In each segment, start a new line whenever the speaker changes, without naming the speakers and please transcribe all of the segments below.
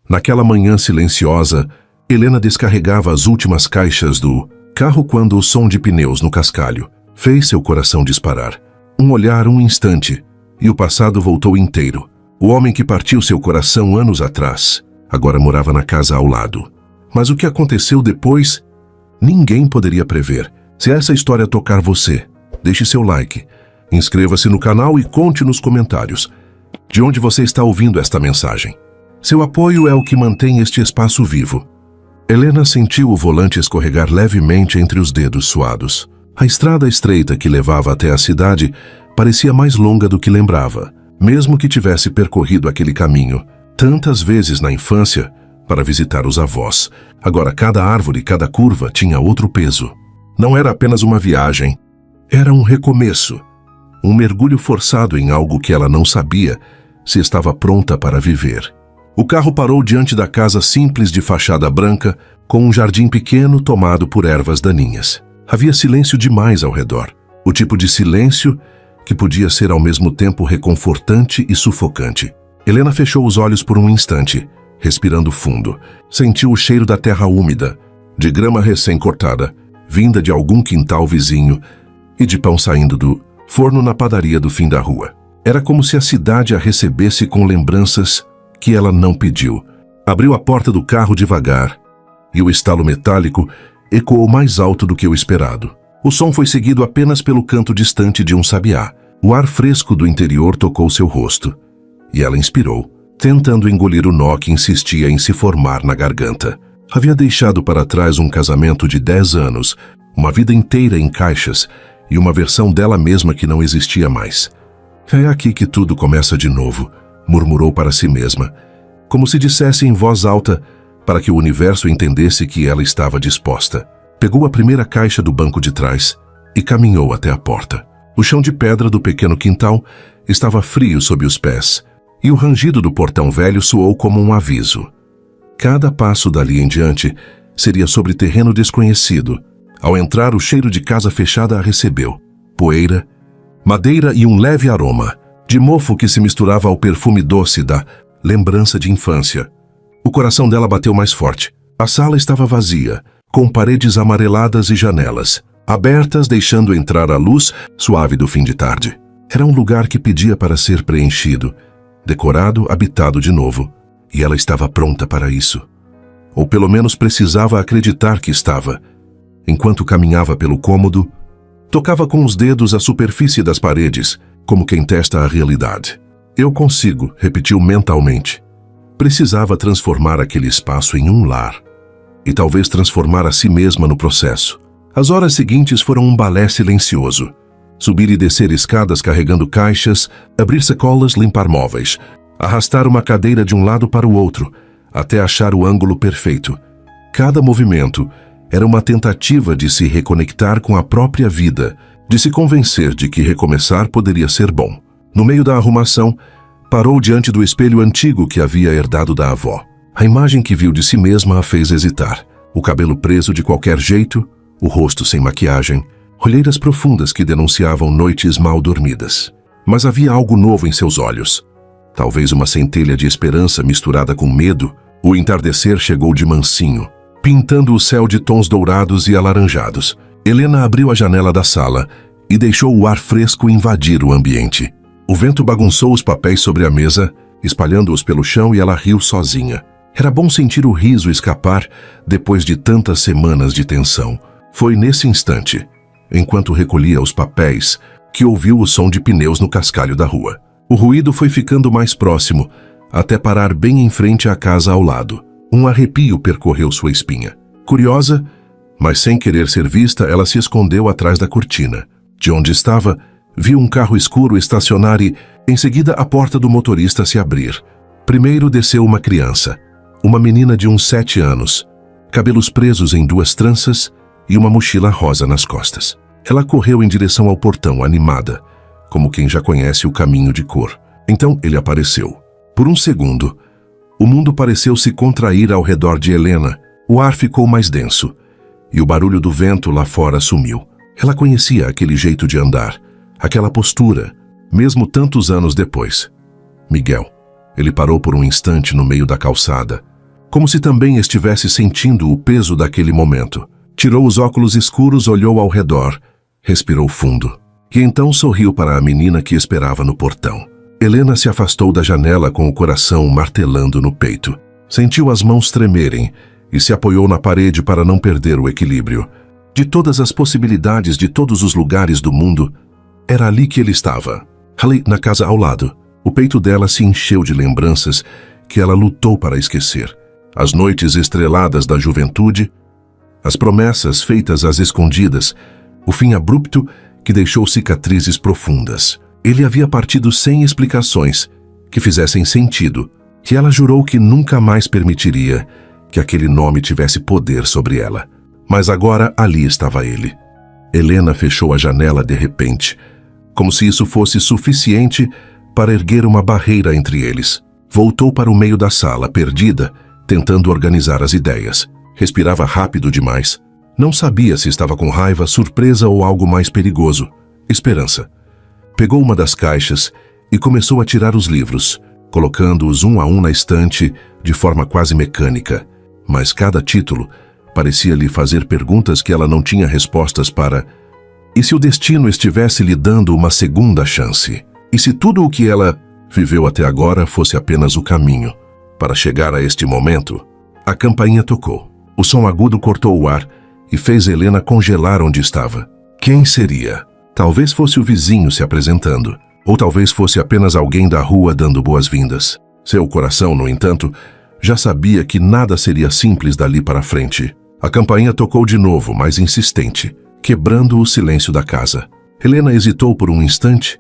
Naquela manhã silenciosa, Helena descarregava as últimas caixas do carro quando o som de pneus no cascalho fez seu coração disparar. Um olhar, um instante, e o passado voltou inteiro. O homem que partiu seu coração anos atrás, agora morava na casa ao lado. Mas o que aconteceu depois, ninguém poderia prever. Se essa história tocar você, deixe seu like, inscreva-se no canal e conte nos comentários de onde você está ouvindo esta mensagem. Seu apoio é o que mantém este espaço vivo. Helena sentiu o volante escorregar levemente entre os dedos suados. A estrada estreita que levava até a cidade parecia mais longa do que lembrava, mesmo que tivesse percorrido aquele caminho tantas vezes na infância para visitar os avós. Agora cada árvore, cada curva tinha outro peso. Não era apenas uma viagem, era um recomeço. Um mergulho forçado em algo que ela não sabia se estava pronta para viver. O carro parou diante da casa simples de fachada branca, com um jardim pequeno tomado por ervas daninhas. Havia silêncio demais ao redor. O tipo de silêncio que podia ser ao mesmo tempo reconfortante e sufocante. Helena fechou os olhos por um instante, respirando fundo. Sentiu o cheiro da terra úmida, de grama recém-cortada, vinda de algum quintal vizinho, e de pão saindo do forno na padaria do fim da rua. Era como se a cidade a recebesse com lembranças que ela não pediu. Abriu a porta do carro devagar, e o estalo metálico ecoou mais alto do que o esperado. O som foi seguido apenas pelo canto distante de um sabiá. O ar fresco do interior tocou seu rosto, e ela inspirou, tentando engolir o nó que insistia em se formar na garganta. Havia deixado para trás um casamento de 10 anos, uma vida inteira em caixas, e uma versão dela mesma que não existia mais. É aqui que tudo começa de novo, murmurou para si mesma, como se dissesse em voz alta para que o universo entendesse que ela estava disposta. Pegou a primeira caixa do banco de trás e caminhou até a porta. O chão de pedra do pequeno quintal estava frio sob os pés, e o rangido do portão velho soou como um aviso. Cada passo dali em diante seria sobre terreno desconhecido. Ao entrar, o cheiro de casa fechada a recebeu. Poeira, madeira e um leve aroma de mofo que se misturava ao perfume doce da lembrança de infância. O coração dela bateu mais forte. A sala estava vazia, com paredes amareladas e janelas abertas, deixando entrar a luz suave do fim de tarde. Era um lugar que pedia para ser preenchido, decorado, habitado de novo, e ela estava pronta para isso. Ou pelo menos precisava acreditar que estava. Enquanto caminhava pelo cômodo, tocava com os dedos a superfície das paredes, como quem testa a realidade. Eu consigo, repetiu mentalmente. Precisava transformar aquele espaço em um lar, e talvez transformar a si mesma no processo. As horas seguintes foram um balé silencioso. Subir e descer escadas carregando caixas, abrir sacolas, limpar móveis, arrastar uma cadeira de um lado para o outro, até achar o ângulo perfeito. Cada movimento era uma tentativa de se reconectar com a própria vida, de se convencer de que recomeçar poderia ser bom. No meio da arrumação, parou diante do espelho antigo que havia herdado da avó. A imagem que viu de si mesma a fez hesitar. O cabelo preso de qualquer jeito, o rosto sem maquiagem, olheiras profundas que denunciavam noites mal dormidas. Mas havia algo novo em seus olhos. Talvez uma centelha de esperança misturada com medo. O entardecer chegou de mansinho, pintando o céu de tons dourados e alaranjados. Helena abriu a janela da sala e deixou o ar fresco invadir o ambiente. O vento bagunçou os papéis sobre a mesa, espalhando-os pelo chão, e ela riu sozinha. Era bom sentir o riso escapar depois de tantas semanas de tensão. Foi nesse instante, enquanto recolhia os papéis, que ouviu o som de pneus no cascalho da rua. O ruído foi ficando mais próximo, até parar bem em frente à casa ao lado. Um arrepio percorreu sua espinha. Curiosa, mas sem querer ser vista, ela se escondeu atrás da cortina. De onde estava, viu um carro escuro estacionar e, em seguida, a porta do motorista se abrir. Primeiro desceu uma criança, uma menina de uns 7 anos, cabelos presos em 2 tranças e uma mochila rosa nas costas. Ela correu em direção ao portão, animada, como quem já conhece o caminho de cor. Então ele apareceu. Por um segundo, o mundo pareceu se contrair ao redor de Helena. O ar ficou mais denso, e o barulho do vento lá fora sumiu. Ela conhecia aquele jeito de andar, aquela postura, mesmo tantos anos depois. Miguel. Ele parou por um instante no meio da calçada, como se também estivesse sentindo o peso daquele momento. Tirou os óculos escuros, olhou ao redor, respirou fundo. E então sorriu para a menina que esperava no portão. Helena se afastou da janela com o coração martelando no peito. Sentiu as mãos tremerem e se apoiou na parede para não perder o equilíbrio. De todas as possibilidades de todos os lugares do mundo, era ali que ele estava. Ali, na casa ao lado. O peito dela se encheu de lembranças que ela lutou para esquecer. As noites estreladas da juventude, as promessas feitas às escondidas, o fim abrupto que deixou cicatrizes profundas. Ele havia partido sem explicações que fizessem sentido, que ela jurou que nunca mais permitiria que aquele nome tivesse poder sobre ela. Mas agora ali estava ele. Helena fechou a janela de repente, como se isso fosse suficiente para erguer uma barreira entre eles. Voltou para o meio da sala, perdida, tentando organizar as ideias. Respirava rápido demais. Não sabia se estava com raiva, surpresa ou algo mais perigoso. Esperança. Pegou uma das caixas e começou a tirar os livros, colocando-os um a um na estante de forma quase mecânica. Mas cada título parecia lhe fazer perguntas que ela não tinha respostas para. E se o destino estivesse lhe dando uma segunda chance? E se tudo o que ela viveu até agora fosse apenas o caminho para chegar a este momento? A campainha tocou. O som agudo cortou o ar e fez Helena congelar onde estava. Quem seria? Talvez fosse o vizinho se apresentando, ou talvez fosse apenas alguém da rua dando boas-vindas. Seu coração, no entanto, já sabia que nada seria simples dali para frente. A campainha tocou de novo, mais insistente, quebrando o silêncio da casa. Helena hesitou por um instante,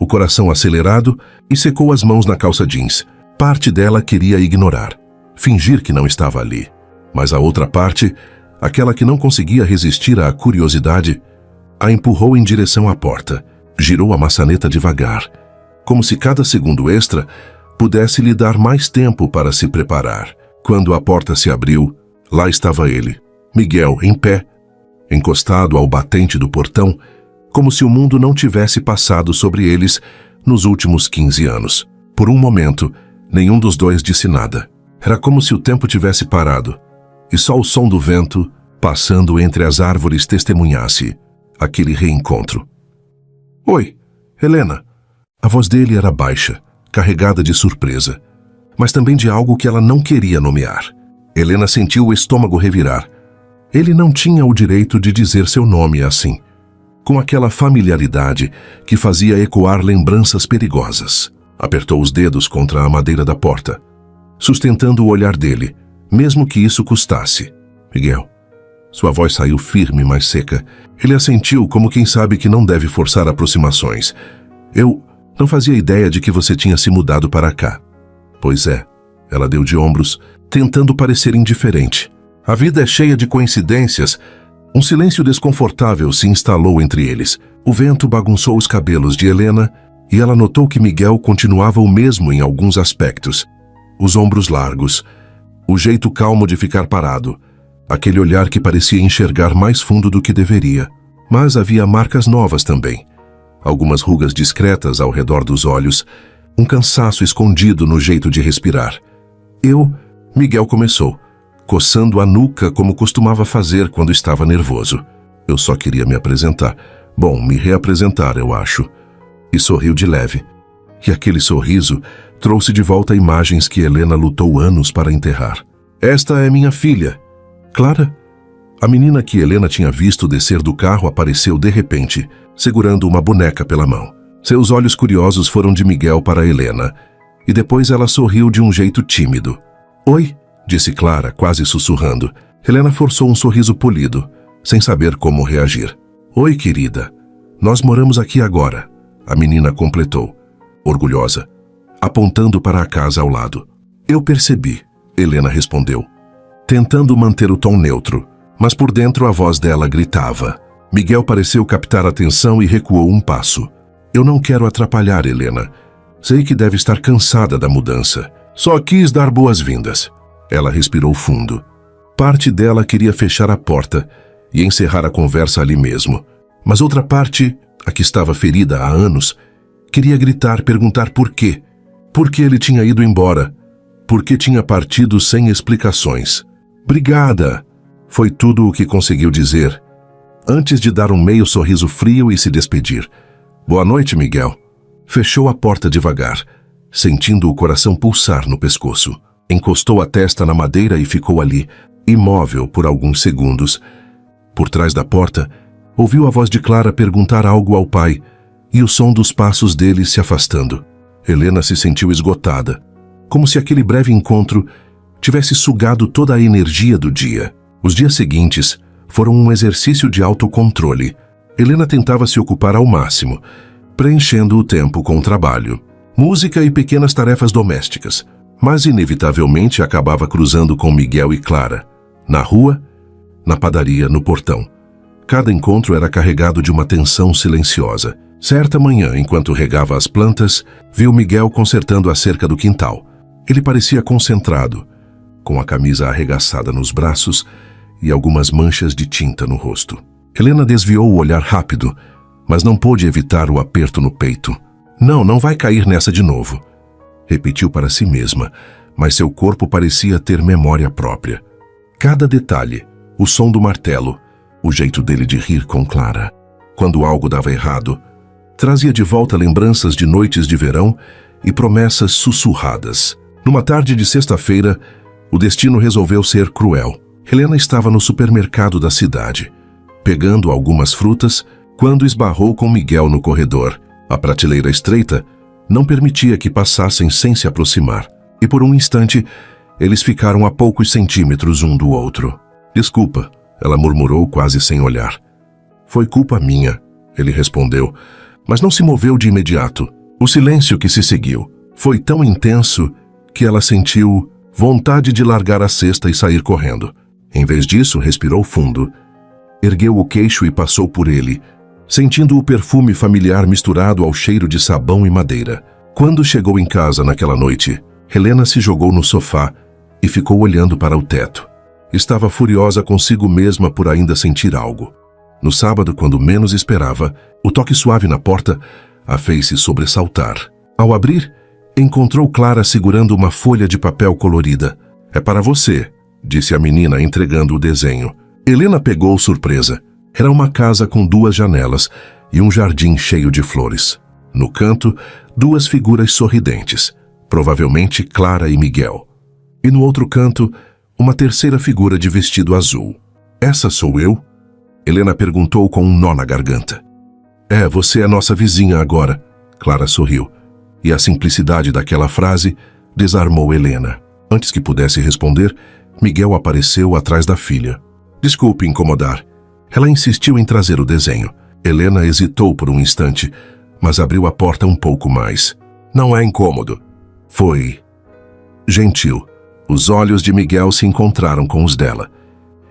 o coração acelerado, e secou as mãos na calça jeans. Parte dela queria ignorar, fingir que não estava ali. Mas a outra parte, aquela que não conseguia resistir à curiosidade, a empurrou em direção à porta. Girou a maçaneta devagar, como se cada segundo extra pudesse lhe dar mais tempo para se preparar. Quando a porta se abriu, lá estava ele, Miguel, em pé, encostado ao batente do portão, como se o mundo não tivesse passado sobre eles nos últimos 15 anos. Por um momento, nenhum dos dois disse nada. Era como se o tempo tivesse parado, e só o som do vento, passando entre as árvores, testemunhasse aquele reencontro. Oi, Helena. A voz dele era baixa, carregada de surpresa, mas também de algo que ela não queria nomear. Helena sentiu o estômago revirar. Ele não tinha o direito de dizer seu nome assim, com aquela familiaridade que fazia ecoar lembranças perigosas. Apertou os dedos contra a madeira da porta, sustentando o olhar dele, mesmo que isso custasse. Miguel. Sua voz saiu firme, mas seca. Ele assentiu como quem sabe que não deve forçar aproximações. Eu não fazia ideia de que você tinha se mudado para cá. Pois é. Ela deu de ombros, tentando parecer indiferente. A vida é cheia de coincidências. Um silêncio desconfortável se instalou entre eles. O vento bagunçou os cabelos de Helena e ela notou que Miguel continuava o mesmo em alguns aspectos. Os ombros largos, o jeito calmo de ficar parado, aquele olhar que parecia enxergar mais fundo do que deveria. Mas havia marcas novas também. Algumas rugas discretas ao redor dos olhos, um cansaço escondido no jeito de respirar. Miguel começou, coçando a nuca como costumava fazer quando estava nervoso. Eu só queria me apresentar. Bom, me reapresentar, eu acho. E sorriu de leve. E aquele sorriso trouxe de volta imagens que Helena lutou anos para enterrar. Esta é minha filha, Clara. A menina que Helena tinha visto descer do carro apareceu de repente, segurando uma boneca pela mão. Seus olhos curiosos foram de Miguel para Helena, e depois ela sorriu de um jeito tímido. Oi, disse Clara, quase sussurrando. Helena forçou um sorriso polido, sem saber como reagir. Oi, querida. Nós moramos aqui agora, a menina completou, orgulhosa, apontando para a casa ao lado. Eu percebi, Helena respondeu, tentando manter o tom neutro, mas por dentro a voz dela gritava. Miguel pareceu captar atenção e recuou um passo. Eu não quero atrapalhar, Helena. Sei que deve estar cansada da mudança. Só quis dar boas-vindas. Ela respirou fundo. Parte dela queria fechar a porta e encerrar a conversa ali mesmo. Mas outra parte, a que estava ferida há anos, queria gritar, perguntar por quê. Por que ele tinha ido embora? porque tinha partido sem explicações. "Obrigada", foi tudo o que conseguiu dizer, antes de dar um meio sorriso frio e se despedir. "Boa noite, Miguel." Fechou a porta devagar, sentindo o coração pulsar no pescoço. Encostou a testa na madeira e ficou ali, imóvel por alguns segundos. Por trás da porta, ouviu a voz de Clara perguntar algo ao pai e o som dos passos dele se afastando. Helena se sentiu esgotada, como se aquele breve encontro tivesse sugado toda a energia do dia. Os dias seguintes foram um exercício de autocontrole. Helena tentava se ocupar ao máximo, preenchendo o tempo com trabalho, música e pequenas tarefas domésticas, mas inevitavelmente acabava cruzando com Miguel e Clara, na rua, na padaria, no portão. Cada encontro era carregado de uma tensão silenciosa. Certa manhã, enquanto regava as plantas, viu Miguel consertando a cerca do quintal. Ele parecia concentrado, com a camisa arregaçada nos braços e algumas manchas de tinta no rosto. Helena desviou o olhar rápido, mas não pôde evitar o aperto no peito. Não vai cair nessa de novo", repetiu para si mesma, mas seu corpo parecia ter memória própria. Cada detalhe, o som do martelo, o jeito dele de rir com Clara. Quando algo dava errado, trazia de volta lembranças de noites de verão e promessas sussurradas. Numa tarde de sexta-feira, o destino resolveu ser cruel. Helena estava no supermercado da cidade, pegando algumas frutas, quando esbarrou com Miguel no corredor. A prateleira estreita não permitia que passassem sem se aproximar, e por um instante, eles ficaram a poucos centímetros um do outro. "Desculpa", ela murmurou quase sem olhar. "Foi culpa minha", ele respondeu, mas não se moveu de imediato. O silêncio que se seguiu foi tão intenso que ela sentiu vontade de largar a cesta e sair correndo. Em vez disso, respirou fundo, ergueu o queixo e passou por ele, sentindo o perfume familiar misturado ao cheiro de sabão e madeira. Quando chegou em casa naquela noite, Helena se jogou no sofá e ficou olhando para o teto. Estava furiosa consigo mesma por ainda sentir algo. No sábado, quando menos esperava, o toque suave na porta a fez-se sobressaltar. Ao abrir, encontrou Clara segurando uma folha de papel colorida. "É para você", disse a menina, entregando o desenho. Helena pegou surpresa. Era uma casa com 2 janelas e um jardim cheio de flores. No canto, 2 figuras sorridentes, provavelmente Clara e Miguel. E no outro canto, uma terceira figura de vestido azul. "Essa sou eu?", Helena perguntou com um nó na garganta. Você é nossa vizinha agora", Clara sorriu, e a simplicidade daquela frase desarmou Helena. Antes que pudesse responder, Miguel apareceu atrás da filha. "Desculpe incomodar." Ela insistiu em trazer o desenho. Helena hesitou por um instante, mas abriu a porta um pouco mais. "Não é incômodo." Foi gentil. Os olhos de Miguel se encontraram com os dela.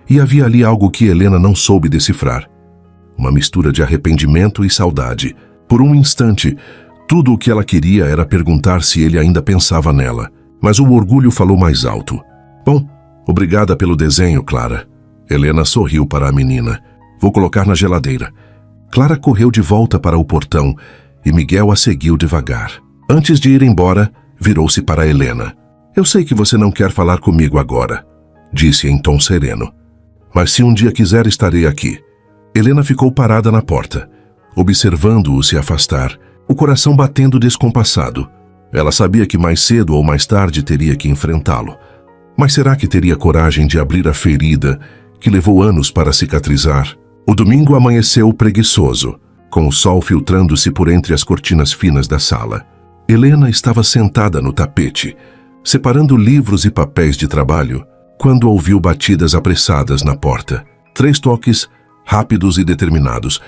E havia ali algo que Helena não soube decifrar. Uma mistura de arrependimento e saudade. Por um instante, tudo o que ela queria era perguntar se ele ainda pensava nela. Mas o orgulho falou mais alto. "Bom, obrigada pelo desenho, Clara." Helena sorriu para a menina. "Vou colocar na geladeira." Clara correu de volta para o portão e Miguel a seguiu devagar. Antes de ir embora, virou-se para Helena. "Eu sei que você não quer falar comigo agora", disse em tom sereno. "Mas se um dia quiser, estarei aqui." Helena ficou parada na porta, observando-o se afastar, o coração batendo descompassado. Ela sabia que mais cedo ou mais tarde teria que enfrentá-lo. Mas será que teria coragem de abrir a ferida que levou anos para cicatrizar? O domingo amanheceu preguiçoso, com o sol filtrando-se por entre as cortinas finas da sala. Helena estava sentada no tapete, separando livros e papéis de trabalho, quando ouviu batidas apressadas na porta. 3 toques, rápidos e determinados,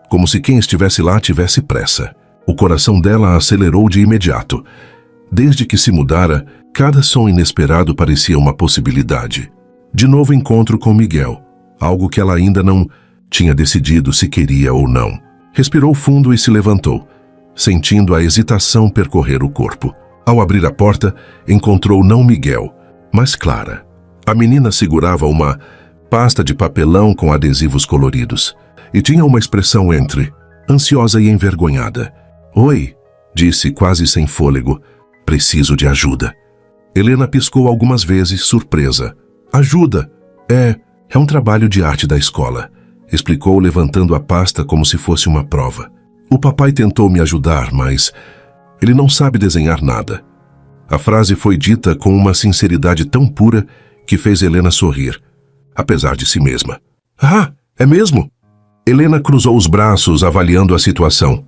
como se quem estivesse lá tivesse pressa. O coração dela acelerou de imediato. Desde que se mudara, cada som inesperado parecia uma possibilidade. De novo encontro com Miguel, algo que ela ainda não tinha decidido se queria ou não. Respirou fundo e se levantou, sentindo a hesitação percorrer o corpo. Ao abrir a porta, encontrou não Miguel, mas Clara. A menina segurava uma pasta de papelão com adesivos coloridos e tinha uma expressão entre ansiosa e envergonhada. "Oi", disse quase sem fôlego. "Preciso de ajuda." Helena piscou algumas vezes, surpresa. Ajuda! É um trabalho de arte da escola, explicou levantando a pasta como se fosse uma prova. O papai tentou me ajudar, mas ele não sabe desenhar nada. A frase foi dita com uma sinceridade tão pura que fez Helena sorrir, apesar de si mesma. Ah, é mesmo? Helena cruzou os braços, avaliando a situação.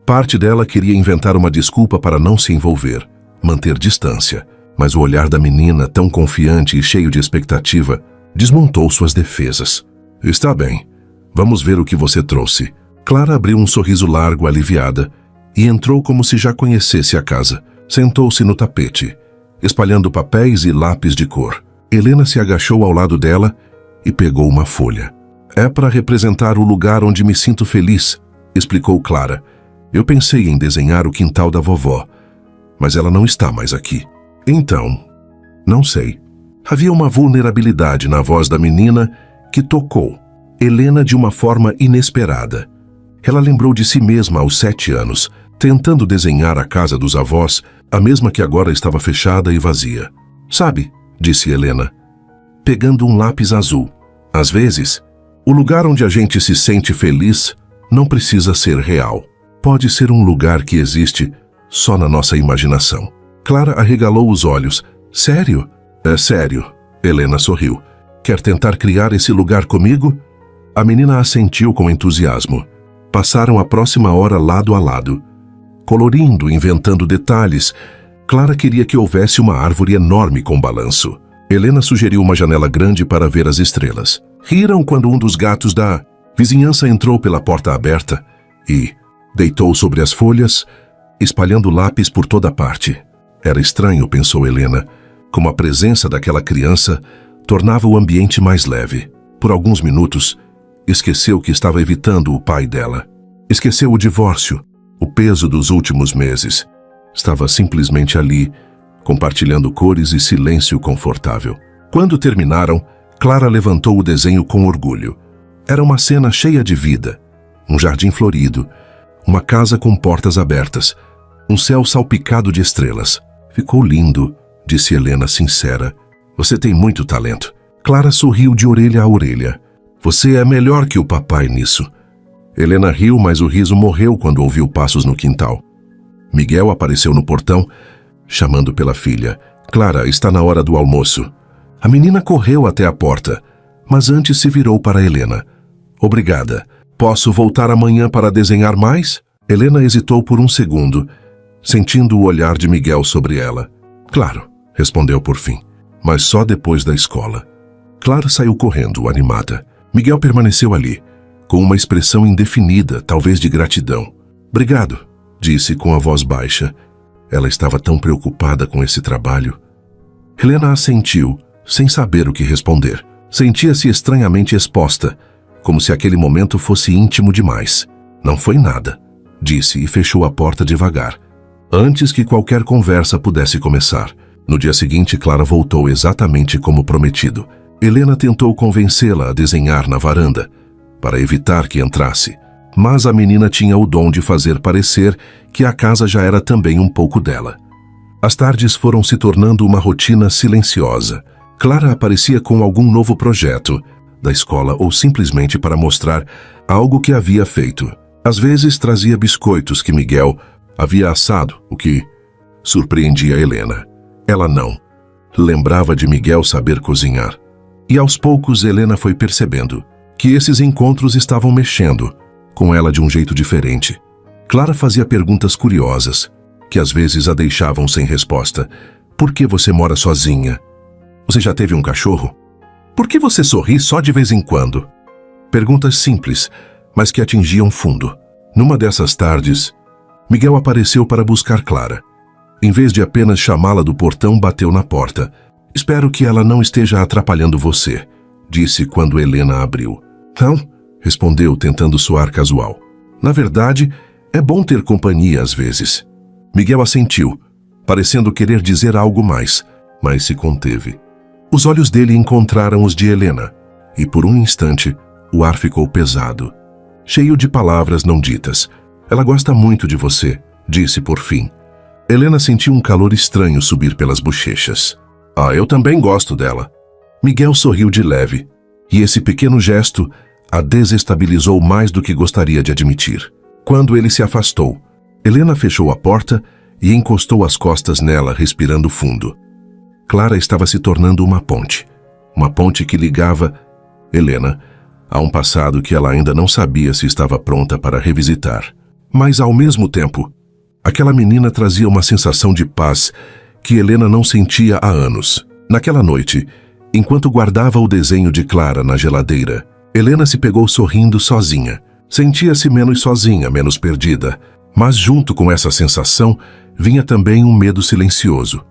Parte dela queria inventar uma desculpa para não se envolver, manter distância, mas o olhar da menina, tão confiante e cheio de expectativa, desmontou suas defesas. Está bem, vamos ver o que você trouxe. Clara abriu um sorriso largo, aliviada, e entrou como se já conhecesse a casa. Sentou-se no tapete, espalhando papéis e lápis de cor. Helena se agachou ao lado dela e pegou uma folha. É para representar o lugar onde me sinto feliz, explicou Clara. Eu pensei em desenhar o quintal da vovó, mas ela não está mais aqui. Então, não sei. Havia uma vulnerabilidade na voz da menina que tocou Helena de uma forma inesperada. Ela lembrou de si mesma aos 7 anos, tentando desenhar a casa dos avós, a mesma que agora estava fechada e vazia. Sabe, disse Helena, pegando um lápis azul. Às vezes, o lugar onde a gente se sente feliz não precisa ser real. Pode ser um lugar que existe só na nossa imaginação. Clara arregalou os olhos. Sério? É sério. Helena sorriu. Quer tentar criar esse lugar comigo? A menina assentiu com entusiasmo. Passaram a próxima hora lado a lado, colorindo, inventando detalhes. Clara queria que houvesse uma árvore enorme com balanço. Helena sugeriu uma janela grande para ver as estrelas. Riram quando um dos gatos da vizinhança entrou pela porta aberta e deitou sobre as folhas, espalhando lápis por toda parte. Era estranho, pensou Helena, como a presença daquela criança tornava o ambiente mais leve. Por alguns minutos, esqueceu que estava evitando o pai dela. Esqueceu o divórcio, o peso dos últimos meses. Estava simplesmente ali, compartilhando cores e silêncio confortável. Quando terminaram, Clara levantou o desenho com orgulho. Era uma cena cheia de vida. Um jardim florido, uma casa com portas abertas, um céu salpicado de estrelas. Ficou lindo, disse Helena sincera. Você tem muito talento. Clara sorriu de orelha a orelha. Você é melhor que o papai nisso. Helena riu, mas o riso morreu quando ouviu passos no quintal. Miguel apareceu no portão, chamando pela filha. Clara, está na hora do almoço. A menina correu até a porta, mas antes se virou para Helena. Obrigada. Posso voltar amanhã para desenhar mais? Helena hesitou por um segundo, sentindo o olhar de Miguel sobre ela. Claro, respondeu por fim, mas só depois da escola. Clara saiu correndo, animada. Miguel permaneceu ali, com uma expressão indefinida, talvez de gratidão. Obrigado, disse com a voz baixa. Ela estava tão preocupada com esse trabalho. Helena assentiu, sem saber o que responder. Sentia-se estranhamente exposta, como se aquele momento fosse íntimo demais. Não foi nada, disse e fechou a porta devagar, antes que qualquer conversa pudesse começar. No dia seguinte, Clara voltou exatamente como prometido. Helena tentou convencê-la a desenhar na varanda, para evitar que entrasse, mas a menina tinha o dom de fazer parecer que a casa já era também um pouco dela. As tardes foram se tornando uma rotina silenciosa. Clara aparecia com algum novo projeto da escola ou simplesmente para mostrar algo que havia feito. Às vezes trazia biscoitos que Miguel havia assado, o que surpreendia Helena. Ela não lembrava de Miguel saber cozinhar. E aos poucos Helena foi percebendo que esses encontros estavam mexendo com ela de um jeito diferente. Clara fazia perguntas curiosas, que às vezes a deixavam sem resposta. Por que você mora sozinha? Você já teve um cachorro? Por que você sorri só de vez em quando? Perguntas simples, mas que atingiam fundo. Numa dessas tardes, Miguel apareceu para buscar Clara. Em vez de apenas chamá-la do portão, bateu na porta. Espero que ela não esteja atrapalhando você, disse quando Helena abriu. Não, respondeu tentando soar casual. Na verdade, é bom ter companhia às vezes. Miguel assentiu, parecendo querer dizer algo mais, mas se conteve. Os olhos dele encontraram os de Helena, e por um instante, o ar ficou pesado, cheio de palavras não ditas. Ela gosta muito de você, disse por fim. Helena sentiu um calor estranho subir pelas bochechas. Ah, eu também gosto dela. Miguel sorriu de leve, e esse pequeno gesto a desestabilizou mais do que gostaria de admitir. Quando ele se afastou, Helena fechou a porta e encostou as costas nela, respirando fundo. Clara estava se tornando uma ponte que ligava Helena a um passado que ela ainda não sabia se estava pronta para revisitar. Mas, ao mesmo tempo, aquela menina trazia uma sensação de paz que Helena não sentia há anos. Naquela noite, enquanto guardava o desenho de Clara na geladeira, Helena se pegou sorrindo sozinha. Sentia-se menos sozinha, menos perdida. Mas junto com essa sensação, vinha também um medo silencioso.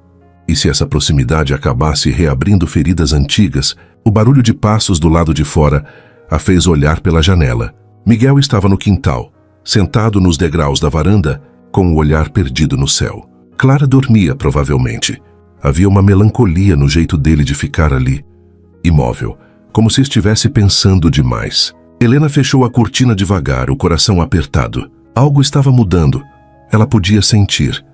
E se essa proximidade acabasse reabrindo feridas antigas, o barulho de passos do lado de fora a fez olhar pela janela. Miguel estava no quintal, sentado nos degraus da varanda, com o olhar perdido no céu. Clara dormia, provavelmente. Havia uma melancolia no jeito dele de ficar ali, imóvel, como se estivesse pensando demais. Helena fechou a cortina devagar, o coração apertado. Algo estava mudando. Ela podia sentir.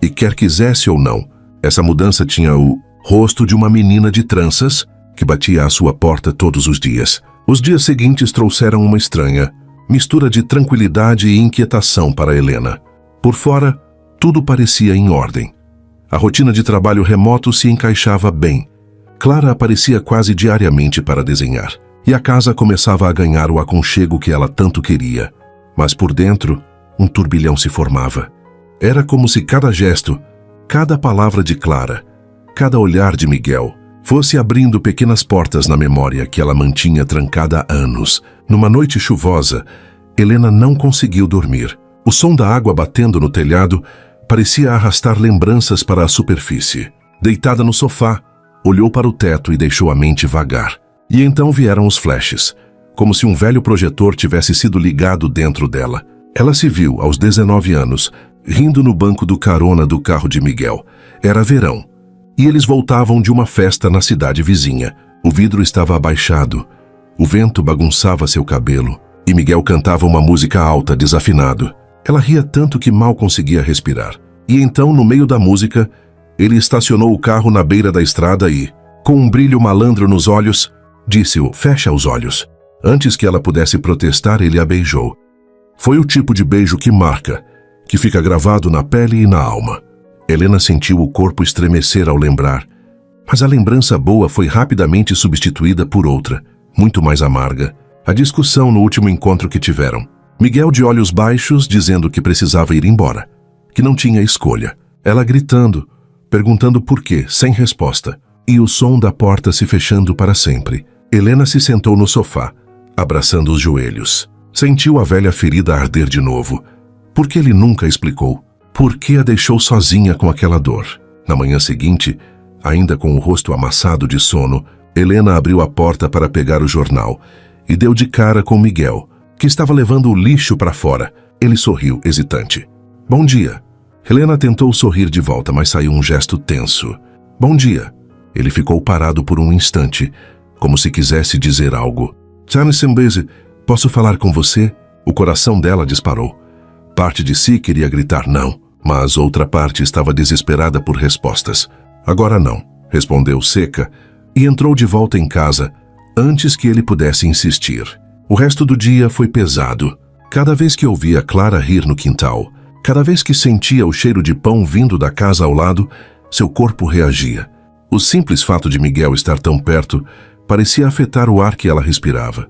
E quer quisesse ou não, essa mudança tinha o rosto de uma menina de tranças que batia à sua porta todos os dias. Os dias seguintes trouxeram uma estranha mistura de tranquilidade e inquietação para Helena. Por fora, tudo parecia em ordem. A rotina de trabalho remoto se encaixava bem. Clara aparecia quase diariamente para desenhar, e a casa começava a ganhar o aconchego que ela tanto queria. Mas por dentro, um turbilhão se formava. Era como se cada gesto, cada palavra de Clara, cada olhar de Miguel, fosse abrindo pequenas portas na memória que ela mantinha trancada há anos. Numa noite chuvosa, Helena não conseguiu dormir. O som da água batendo no telhado parecia arrastar lembranças para a superfície. Deitada no sofá, olhou para o teto e deixou a mente vagar. E então vieram os flashes, como se um velho projetor tivesse sido ligado dentro dela. Ela se viu, aos 19 anos, rindo no banco do carona do carro de Miguel. Era verão, e eles voltavam de uma festa na cidade vizinha. O vidro estava abaixado, o vento bagunçava seu cabelo, e Miguel cantava uma música alta, desafinado. Ela ria tanto que mal conseguia respirar. E então, no meio da música, ele estacionou o carro na beira da estrada e, com um brilho malandro nos olhos, disse-o: "Fecha os olhos." Antes que ela pudesse protestar, ele a beijou. Foi o tipo de beijo que marca, que fica gravado na pele e na alma. Helena sentiu o corpo estremecer ao lembrar, mas a lembrança boa foi rapidamente substituída por outra, muito mais amarga. A discussão no último encontro que tiveram. Miguel de olhos baixos, dizendo que precisava ir embora, que não tinha escolha. Ela gritando, perguntando por quê, sem resposta. E o som da porta se fechando para sempre. Helena se sentou no sofá, abraçando os joelhos. Sentiu a velha ferida arder de novo. Por que ele nunca explicou? Por que a deixou sozinha com aquela dor? Na manhã seguinte, ainda com o rosto amassado de sono, Helena abriu a porta para pegar o jornal e deu de cara com Miguel, que estava levando o lixo para fora. Ele sorriu, hesitante. "Bom dia." Helena tentou sorrir de volta, mas saiu um gesto tenso. "Bom dia." Ele ficou parado por um instante, como se quisesse dizer algo. "Charles Sembese, posso falar com você?" O coração dela disparou. Parte de si queria gritar não, mas outra parte estava desesperada por respostas. "Agora não", respondeu seca, e entrou de volta em casa, antes que ele pudesse insistir. O resto do dia foi pesado. Cada vez que ouvia Clara rir no quintal, cada vez que sentia o cheiro de pão vindo da casa ao lado, seu corpo reagia. O simples fato de Miguel estar tão perto parecia afetar o ar que ela respirava.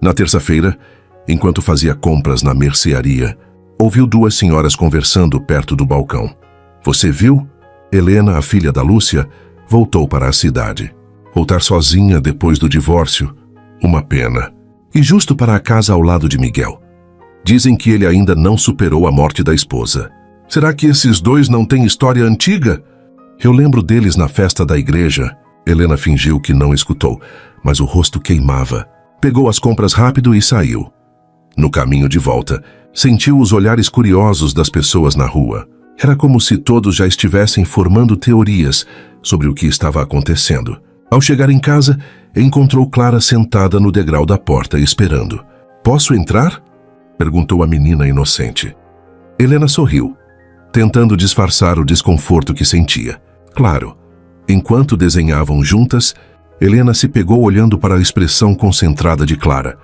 Na terça-feira, enquanto fazia compras na mercearia, ouviu duas senhoras conversando perto do balcão. "Você viu?" Helena, a filha da Lúcia, voltou para a cidade. Voltar sozinha depois do divórcio, uma pena. E justo para a casa ao lado de Miguel. Dizem que ele ainda não superou a morte da esposa. Será que esses dois não têm história antiga? Eu lembro deles na festa da igreja. Helena fingiu que não escutou, mas o rosto queimava. Pegou as compras rápido e saiu. No caminho de volta, sentiu os olhares curiosos das pessoas na rua. Era como se todos já estivessem formando teorias sobre o que estava acontecendo. Ao chegar em casa, encontrou Clara sentada no degrau da porta, esperando. "Posso entrar?" perguntou a menina inocente. Helena sorriu. tentando disfarçar o desconforto que sentia. Claro, enquanto desenhavam juntas, Helena se pegou olhando para a expressão concentrada de Clara.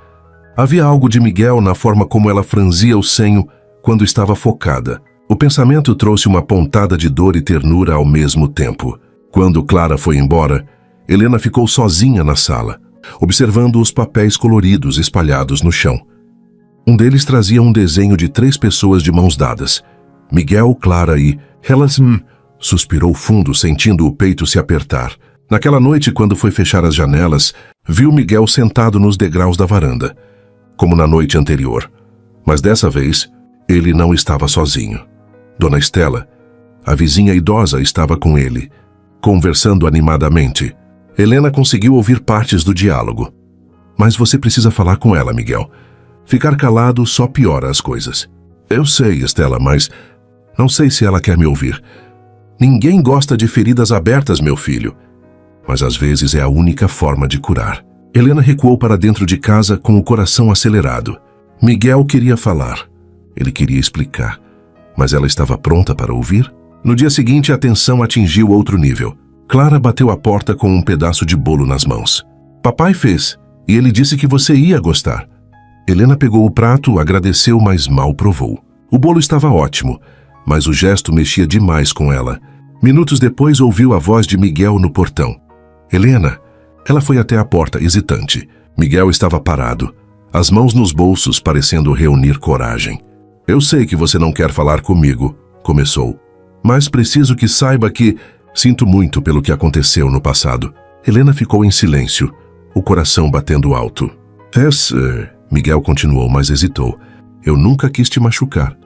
Havia algo de Miguel na forma como ela franzia o senho quando estava focada. O pensamento trouxe uma pontada de dor e ternura ao mesmo tempo. Quando Clara foi embora, Helena ficou sozinha na sala, observando os papéis coloridos espalhados no chão. Um deles trazia um desenho de 3 pessoas de mãos dadas. Miguel, Clara e... Elas... Suspirou fundo, sentindo o peito se apertar. Naquela noite, quando foi fechar as janelas, viu Miguel sentado nos degraus da varanda, como na noite anterior. Mas dessa vez, ele não estava sozinho. Dona Estela, a vizinha idosa, estava com ele, conversando animadamente. Helena conseguiu ouvir partes do diálogo. Mas você precisa falar com ela, Miguel. Ficar calado só piora as coisas. Eu sei, Estela, mas não sei se ela quer me ouvir. Ninguém gosta de feridas abertas, meu filho. Mas às vezes é a única forma de curar. Helena recuou para dentro de casa com o coração acelerado. Miguel queria falar. Ele queria explicar. Mas ela estava pronta para ouvir? No dia seguinte, a tensão atingiu outro nível. Clara bateu a porta com um pedaço de bolo nas mãos. Papai fez, e ele disse que você ia gostar. Helena pegou o prato, agradeceu, mas mal provou. O bolo estava ótimo, mas o gesto mexia demais com ela. Minutos depois, ouviu a voz de Miguel no portão. Helena. Ela foi até a porta, hesitante. Miguel estava parado, as mãos nos bolsos, parecendo reunir coragem. Eu sei que você não quer falar comigo, começou. Mas preciso que saiba que sinto muito pelo que aconteceu no passado. Helena ficou em silêncio, o coração batendo alto. Miguel continuou, mas hesitou. Eu nunca quis te machucar.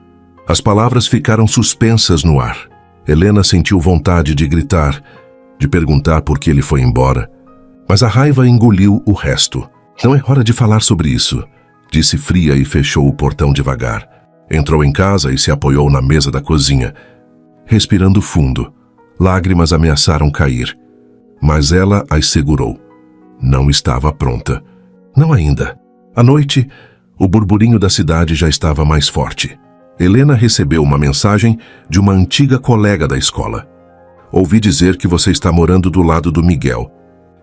As palavras ficaram suspensas no ar. Helena sentiu vontade de gritar, de perguntar por que ele foi embora. Mas a raiva engoliu o resto. Não é hora de falar sobre isso, disse fria e fechou o portão devagar. Entrou em casa e se apoiou na mesa da cozinha, respirando fundo. Lágrimas ameaçaram cair, mas ela as segurou. Não estava pronta. Não ainda. À noite, o burburinho da cidade já estava mais forte. Helena recebeu uma mensagem de uma antiga colega da escola. Ouvi dizer que você está morando do lado do Miguel.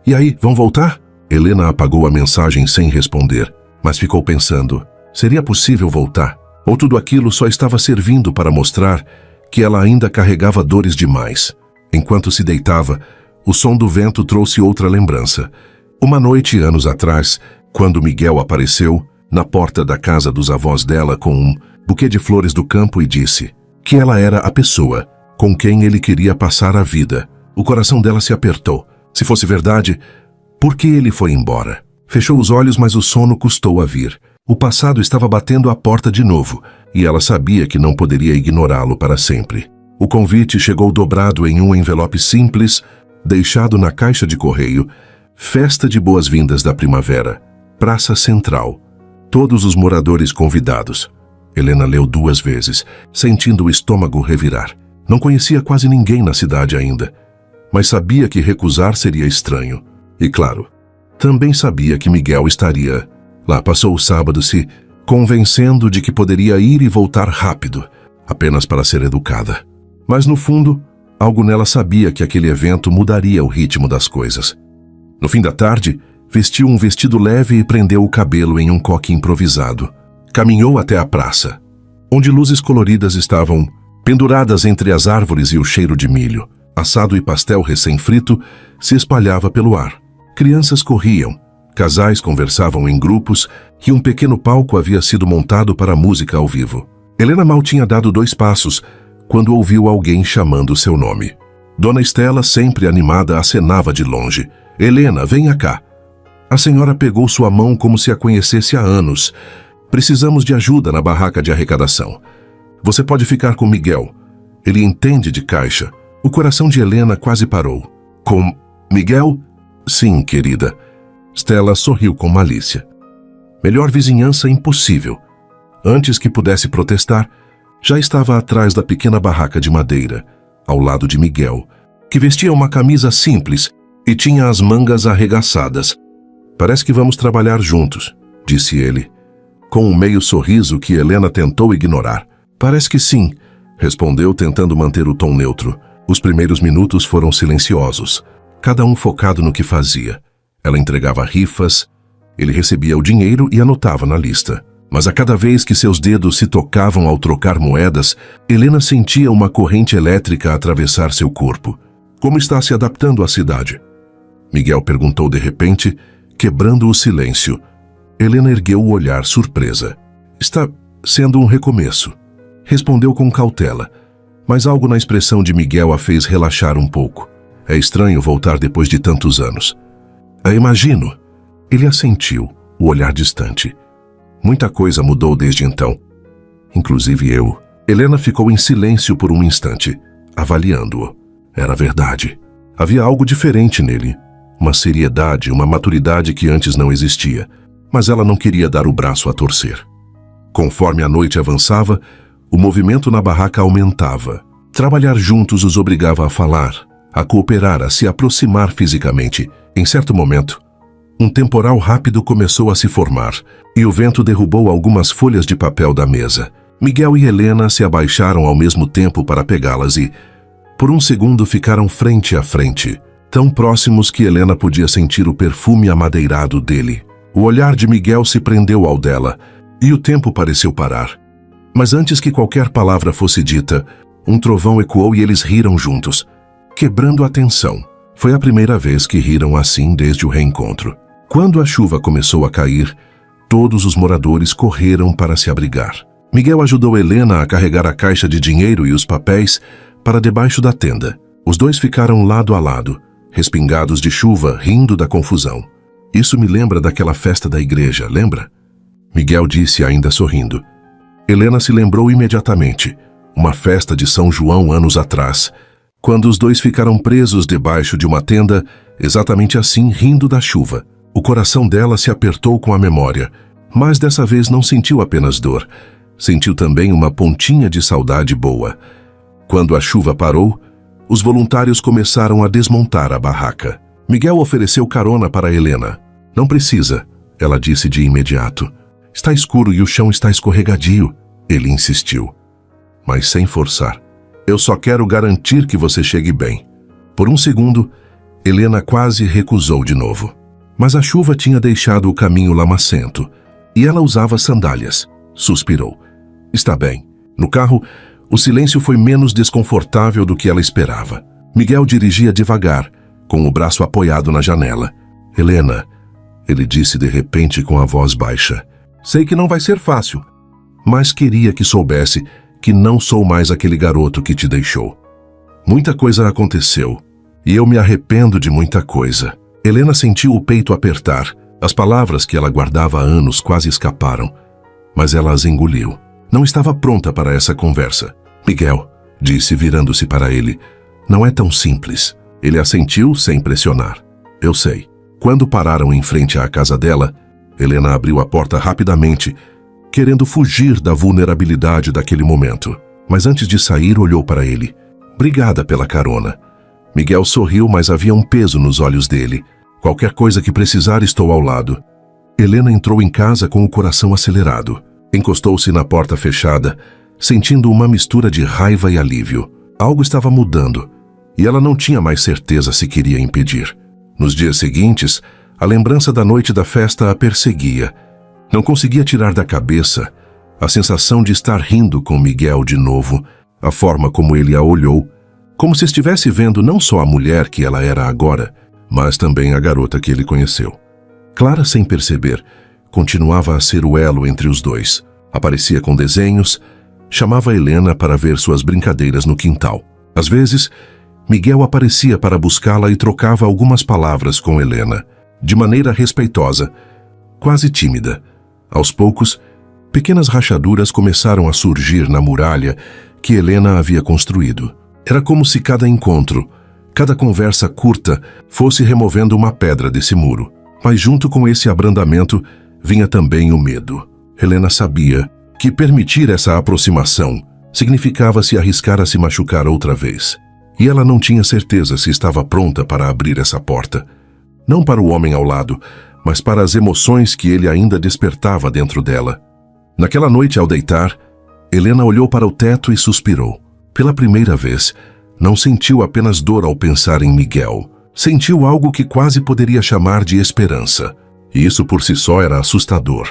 E aí, vão voltar? Helena apagou a mensagem sem responder, mas ficou pensando, seria possível voltar? Ou tudo aquilo só estava servindo para mostrar que ela ainda carregava dores demais? Enquanto se deitava, o som do vento trouxe outra lembrança. Uma noite, anos atrás, quando Miguel apareceu na porta da casa dos avós dela com um buquê de flores do campo e disse que ela era a pessoa com quem ele queria passar a vida. O coração dela se apertou. Se fosse verdade, por que ele foi embora? Fechou os olhos, mas o sono custou a vir. O passado estava batendo à porta de novo, e ela sabia que não poderia ignorá-lo para sempre. O convite chegou dobrado em um envelope simples, deixado na caixa de correio. Festa de boas-vindas da primavera. Praça Central. Todos os moradores convidados. Helena leu 2 vezes, sentindo o estômago revirar. Não conhecia quase ninguém na cidade ainda, mas sabia que recusar seria estranho. E claro, também sabia que Miguel estaria lá. Passou o sábado se convencendo de que poderia ir e voltar rápido, apenas para ser educada. Mas no fundo, algo nela sabia que aquele evento mudaria o ritmo das coisas. No fim da tarde, vestiu um vestido leve e prendeu o cabelo em um coque improvisado. Caminhou até a praça, onde luzes coloridas estavam penduradas entre as árvores e o cheiro de milho, assado e pastel recém-frito se espalhava pelo ar. Crianças corriam, casais conversavam em grupos e um pequeno palco havia sido montado para música ao vivo. Helena mal tinha dado 2 passos quando ouviu alguém chamando seu nome. Dona Estela, sempre animada, acenava de longe. Helena, venha cá. A senhora pegou sua mão como se a conhecesse há anos. Precisamos de ajuda na barraca de arrecadação. Você pode ficar com Miguel. Ele entende de caixa. O coração de Helena quase parou. Com Miguel? Sim, querida. Stella sorriu com malícia. Melhor vizinhança impossível. Antes que pudesse protestar, já estava atrás da pequena barraca de madeira, ao lado de Miguel, que vestia uma camisa simples e tinha as mangas arregaçadas. Parece que vamos trabalhar juntos, disse ele, com um meio sorriso que Helena tentou ignorar. Parece que sim, respondeu, tentando manter o tom neutro. Os primeiros minutos foram silenciosos, cada um focado no que fazia. Ela entregava rifas, ele recebia o dinheiro e anotava na lista. Mas a cada vez que seus dedos se tocavam ao trocar moedas, Helena sentia uma corrente elétrica atravessar seu corpo. Como está se adaptando à cidade? Miguel perguntou de repente, quebrando o silêncio. Helena ergueu o olhar surpresa. Está sendo um recomeço. Respondeu com cautela, mas algo na expressão de Miguel a fez relaxar um pouco. É estranho voltar depois de tantos anos. Imagino. Ele assentiu, o olhar distante. Muita coisa mudou desde então. Inclusive eu. Helena ficou em silêncio por um instante, avaliando-o. Era verdade. Havia algo diferente nele. Uma seriedade, uma maturidade que antes não existia. Mas ela não queria dar o braço a torcer. Conforme a noite avançava, o movimento na barraca aumentava. Trabalhar juntos os obrigava a falar, a cooperar, a se aproximar fisicamente. Em certo momento, um temporal rápido começou a se formar e o vento derrubou algumas folhas de papel da mesa. Miguel e Helena se abaixaram ao mesmo tempo para pegá-las e, por um segundo, ficaram frente a frente, tão próximos que Helena podia sentir o perfume amadeirado dele. O olhar de Miguel se prendeu ao dela e o tempo pareceu parar. Mas antes que qualquer palavra fosse dita, um trovão ecoou e eles riram juntos, quebrando a tensão. Foi a primeira vez que riram assim desde o reencontro. Quando a chuva começou a cair, todos os moradores correram para se abrigar. Miguel ajudou Helena a carregar a caixa de dinheiro e os papéis para debaixo da tenda. Os dois ficaram lado a lado, respingados de chuva, rindo da confusão. Isso me lembra daquela festa da igreja, lembra? Miguel disse ainda sorrindo. Helena se lembrou imediatamente. Uma festa de São João anos atrás, quando os dois ficaram presos debaixo de uma tenda, exatamente assim, rindo da chuva. O coração dela se apertou com a memória, mas dessa vez não sentiu apenas dor. Sentiu também uma pontinha de saudade boa. Quando a chuva parou, os voluntários começaram a desmontar a barraca. Miguel ofereceu carona para Helena. Não precisa, ela disse de imediato. Está escuro e o chão está escorregadio. Ele insistiu, mas sem forçar. Eu só quero garantir que você chegue bem. Por um segundo, Helena quase recusou de novo. Mas a chuva tinha deixado o caminho lamacento e ela usava sandálias. Suspirou. Está bem. No carro, o silêncio foi menos desconfortável do que ela esperava. Miguel dirigia devagar, com o braço apoiado na janela. Helena, ele disse de repente com a voz baixa. Sei que não vai ser fácil, mas queria que soubesse que não sou mais aquele garoto que te deixou. Muita coisa aconteceu e eu me arrependo de muita coisa. Helena sentiu o peito apertar. As palavras que ela guardava há anos quase escaparam, mas ela as engoliu. Não estava pronta para essa conversa. Miguel, disse virando-se para ele, não é tão simples. Ele assentiu sem pressionar. Eu sei. Quando pararam em frente à casa dela, Helena abriu a porta rapidamente, querendo fugir da vulnerabilidade daquele momento. Mas antes de sair, olhou para ele. Obrigada pela carona. Miguel sorriu, mas havia um peso nos olhos dele. Qualquer coisa que precisar, estou ao lado. Helena entrou em casa com o coração acelerado. Encostou-se na porta fechada, sentindo uma mistura de raiva e alívio. Algo estava mudando, e ela não tinha mais certeza se queria impedir. Nos dias seguintes, a lembrança da noite da festa a perseguia. Não conseguia tirar da cabeça a sensação de estar rindo com Miguel de novo, a forma como ele a olhou, como se estivesse vendo não só a mulher que ela era agora, mas também a garota que ele conheceu. Clara, sem perceber, continuava a ser o elo entre os dois. Aparecia com desenhos, chamava Helena para ver suas brincadeiras no quintal. Às vezes, Miguel aparecia para buscá-la e trocava algumas palavras com Helena, de maneira respeitosa, quase tímida. Aos poucos, pequenas rachaduras começaram a surgir na muralha que Helena havia construído. Era como se cada encontro, cada conversa curta, fosse removendo uma pedra desse muro. Mas junto com esse abrandamento, vinha também o medo. Helena sabia que permitir essa aproximação significava se arriscar a se machucar outra vez. E ela não tinha certeza se estava pronta para abrir essa porta. Não para o homem ao lado, mas para as emoções que ele ainda despertava dentro dela. Naquela noite, ao deitar, Helena olhou para o teto e suspirou. Pela primeira vez, não sentiu apenas dor ao pensar em Miguel. Sentiu algo que quase poderia chamar de esperança. E isso por si só era assustador.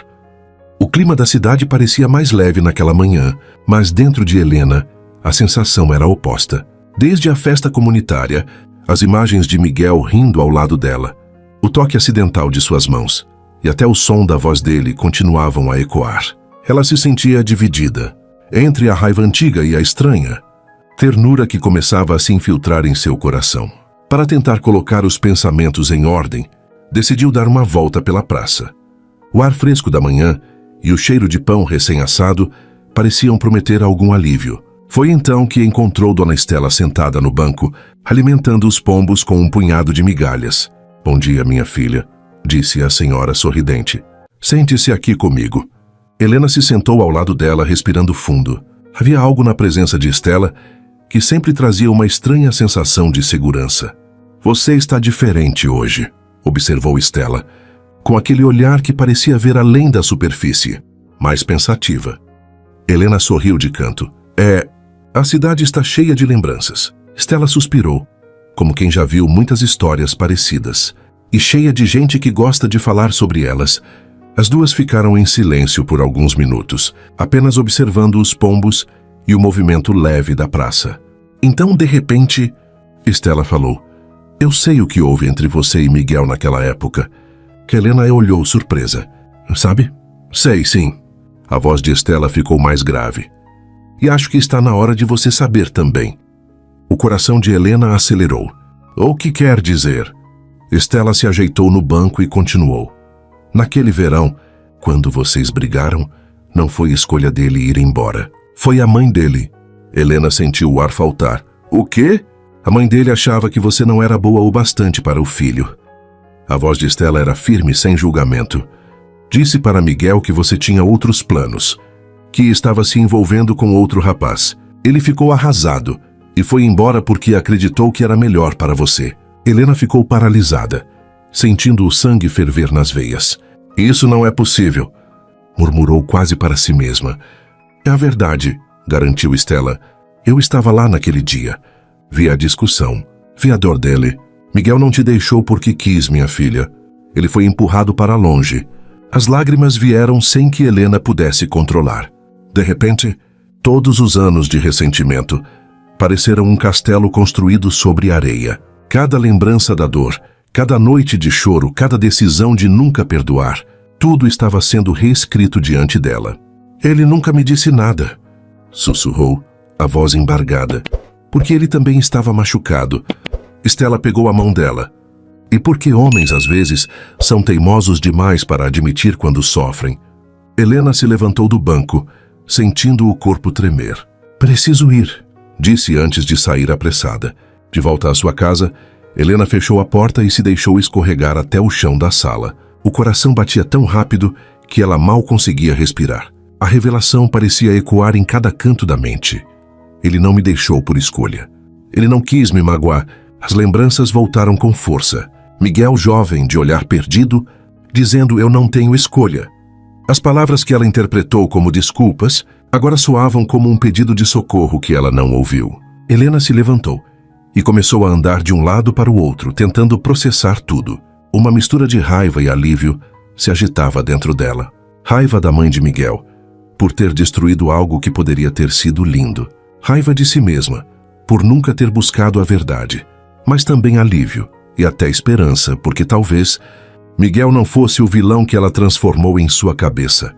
O clima da cidade parecia mais leve naquela manhã, mas dentro de Helena, a sensação era oposta. Desde a festa comunitária, as imagens de Miguel rindo ao lado dela, o toque acidental de suas mãos e até o som da voz dele continuavam a ecoar. Ela se sentia dividida entre a raiva antiga e a estranha, ternura que começava a se infiltrar em seu coração. Para tentar colocar os pensamentos em ordem, decidiu dar uma volta pela praça. O ar fresco da manhã e o cheiro de pão recém-assado pareciam prometer algum alívio. Foi então que encontrou Dona Estela sentada no banco, alimentando os pombos com um punhado de migalhas. "Bom dia, minha filha", disse a senhora sorridente. "Sente-se aqui comigo." Helena se sentou ao lado dela, respirando fundo. Havia algo na presença de Estela que sempre trazia uma estranha sensação de segurança. "Você está diferente hoje", observou Estela, com aquele olhar que parecia ver além da superfície, mais pensativa. Helena sorriu de canto. A cidade está cheia de lembranças." Estela suspirou, como quem já viu muitas histórias parecidas, e cheia de gente que gosta de falar sobre elas. As duas ficaram em silêncio por alguns minutos, apenas observando os pombos e o movimento leve da praça. Então, de repente, Estela falou: "Eu sei o que houve entre você e Miguel naquela época." Helena olhou surpresa. "Sabe?" "Sei, sim." A voz de Estela ficou mais grave. "E acho que está na hora de você saber também." O coração de Helena acelerou. "O que quer dizer?" Estela se ajeitou no banco e continuou. "Naquele verão, quando vocês brigaram, não foi escolha dele ir embora. Foi a mãe dele." Helena sentiu o ar faltar. "O quê?" "A mãe dele achava que você não era boa o bastante para o filho." A voz de Estela era firme, sem julgamento. "Disse para Miguel que você tinha outros planos, que estava se envolvendo com outro rapaz. Ele ficou arrasado e foi embora porque acreditou que era melhor para você." Helena ficou paralisada, sentindo o sangue ferver nas veias. "Isso não é possível", murmurou quase para si mesma. "É a verdade", garantiu Estela. "Eu estava lá naquele dia. Vi a discussão, vi a dor dele. Miguel não te deixou porque quis, minha filha. Ele foi empurrado para longe." As lágrimas vieram sem que Helena pudesse controlar. De repente, todos os anos de ressentimento pareceram um castelo construído sobre areia. Cada lembrança da dor, cada noite de choro, cada decisão de nunca perdoar, tudo estava sendo reescrito diante dela. "Ele nunca me disse nada", sussurrou, a voz embargada, porque ele também estava machucado. Estela pegou a mão dela. E porque homens, às vezes, são teimosos demais para admitir quando sofrem. Helena se levantou do banco, sentindo o corpo tremer. "Preciso ir", disse antes de sair apressada. De volta à sua casa, Helena fechou a porta e se deixou escorregar até o chão da sala. O coração batia tão rápido que ela mal conseguia respirar. A revelação parecia ecoar em cada canto da mente. "Ele não me deixou por escolha. Ele não quis me magoar." As lembranças voltaram com força. Miguel, jovem, de olhar perdido, dizendo "eu não tenho escolha." As palavras que ela interpretou como desculpas agora soavam como um pedido de socorro que ela não ouviu. Helena se levantou e começou a andar de um lado para o outro, tentando processar tudo. Uma mistura de raiva e alívio se agitava dentro dela. Raiva da mãe de Miguel, por ter destruído algo que poderia ter sido lindo. Raiva de si mesma, por nunca ter buscado a verdade. Mas também alívio e até esperança, porque talvez Miguel não fosse o vilão que ela transformou em sua cabeça.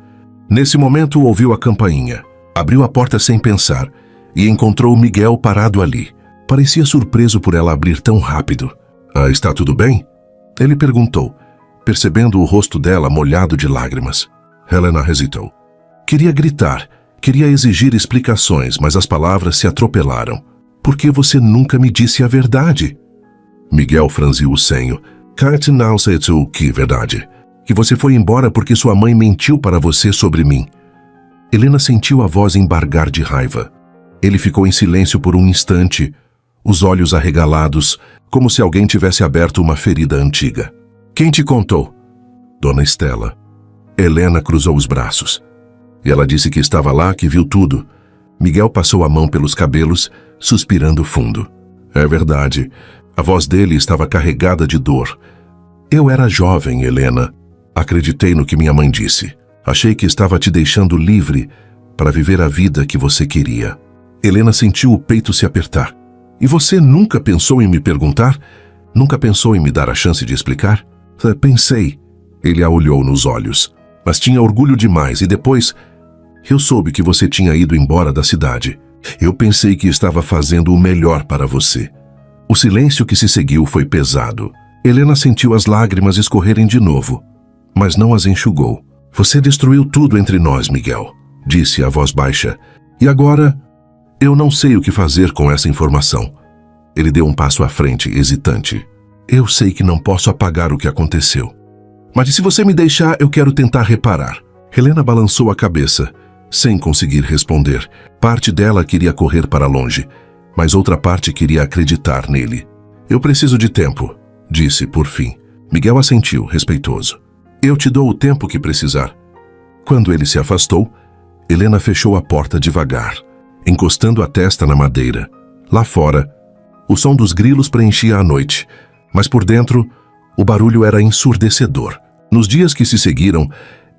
Nesse momento ouviu a campainha, abriu a porta sem pensar e encontrou Miguel parado ali. Parecia surpreso por ela abrir tão rápido. Está tudo bem?" Ele perguntou, percebendo o rosto dela molhado de lágrimas. Helena hesitou. Queria gritar, queria exigir explicações, mas as palavras se atropelaram. "Por que você nunca me disse a verdade?" Miguel franziu o senho. Que verdade? Que você foi embora porque sua mãe mentiu para você sobre mim." Helena sentiu a voz embargar de raiva. Ele ficou em silêncio por um instante, os olhos arregalados, como se alguém tivesse aberto uma ferida antiga. "Quem te contou?" "Dona Estela." Helena cruzou os braços. "E ela disse que estava lá, que viu tudo." Miguel passou a mão pelos cabelos, suspirando fundo. É verdade. A voz dele estava carregada de dor. Eu era jovem, Helena. Acreditei no que minha mãe disse. Achei que estava te deixando livre para viver a vida que você queria. Helena sentiu o peito se apertar. E você nunca pensou em me perguntar? Nunca pensou em me dar a chance de explicar? Pensei. Ele a olhou nos olhos. Mas tinha orgulho demais e depois... Eu soube que você tinha ido embora da cidade. Eu pensei que estava fazendo o melhor para você. O silêncio que se seguiu foi pesado. Helena sentiu as lágrimas escorrerem de novo, mas não as enxugou. Você destruiu tudo entre nós, Miguel, disse a voz baixa. E agora, eu não sei o que fazer com essa informação. Ele deu um passo à frente, hesitante. Eu sei que não posso apagar o que aconteceu. Mas se você me deixar, eu quero tentar reparar. Helena balançou a cabeça, sem conseguir responder. Parte dela queria correr para longe, mas outra parte queria acreditar nele. Eu preciso de tempo, disse por fim. Miguel assentiu, respeitoso. Eu te dou o tempo que precisar. Quando ele se afastou, Helena fechou a porta devagar, encostando a testa na madeira. Lá fora, o som dos grilos preenchia a noite, mas por dentro, o barulho era ensurdecedor. Nos dias que se seguiram,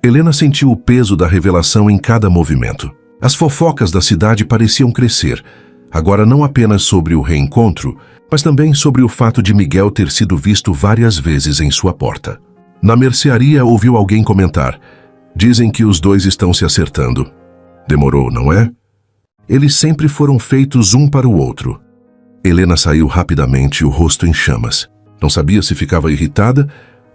Helena sentiu o peso da revelação em cada movimento. As fofocas da cidade pareciam crescer, agora não apenas sobre o reencontro, mas também sobre o fato de Miguel ter sido visto várias vezes em sua porta. Na mercearia ouviu alguém comentar: dizem que os dois estão se acertando. Demorou, não é? Eles sempre foram feitos um para o outro. Helena saiu rapidamente, o rosto em chamas. Não sabia se ficava irritada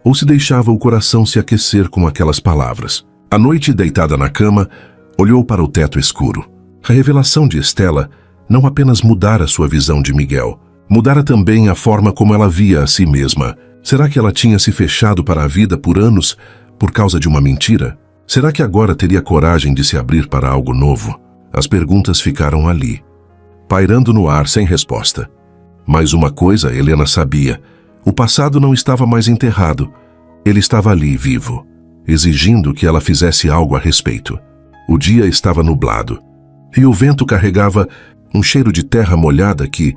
ou se deixava o coração se aquecer com aquelas palavras. À noite, deitada na cama, olhou para o teto escuro. A revelação de Estela não apenas mudara sua visão de Miguel, mudara também a forma como ela via a si mesma. Será que ela tinha se fechado para a vida por anos por causa de uma mentira? Será que agora teria coragem de se abrir para algo novo? As perguntas ficaram ali, pairando no ar sem resposta. Mas uma coisa Helena sabia: o passado não estava mais enterrado. Ele estava ali, vivo, exigindo que ela fizesse algo a respeito. O dia estava nublado, e o vento carregava um cheiro de terra molhada que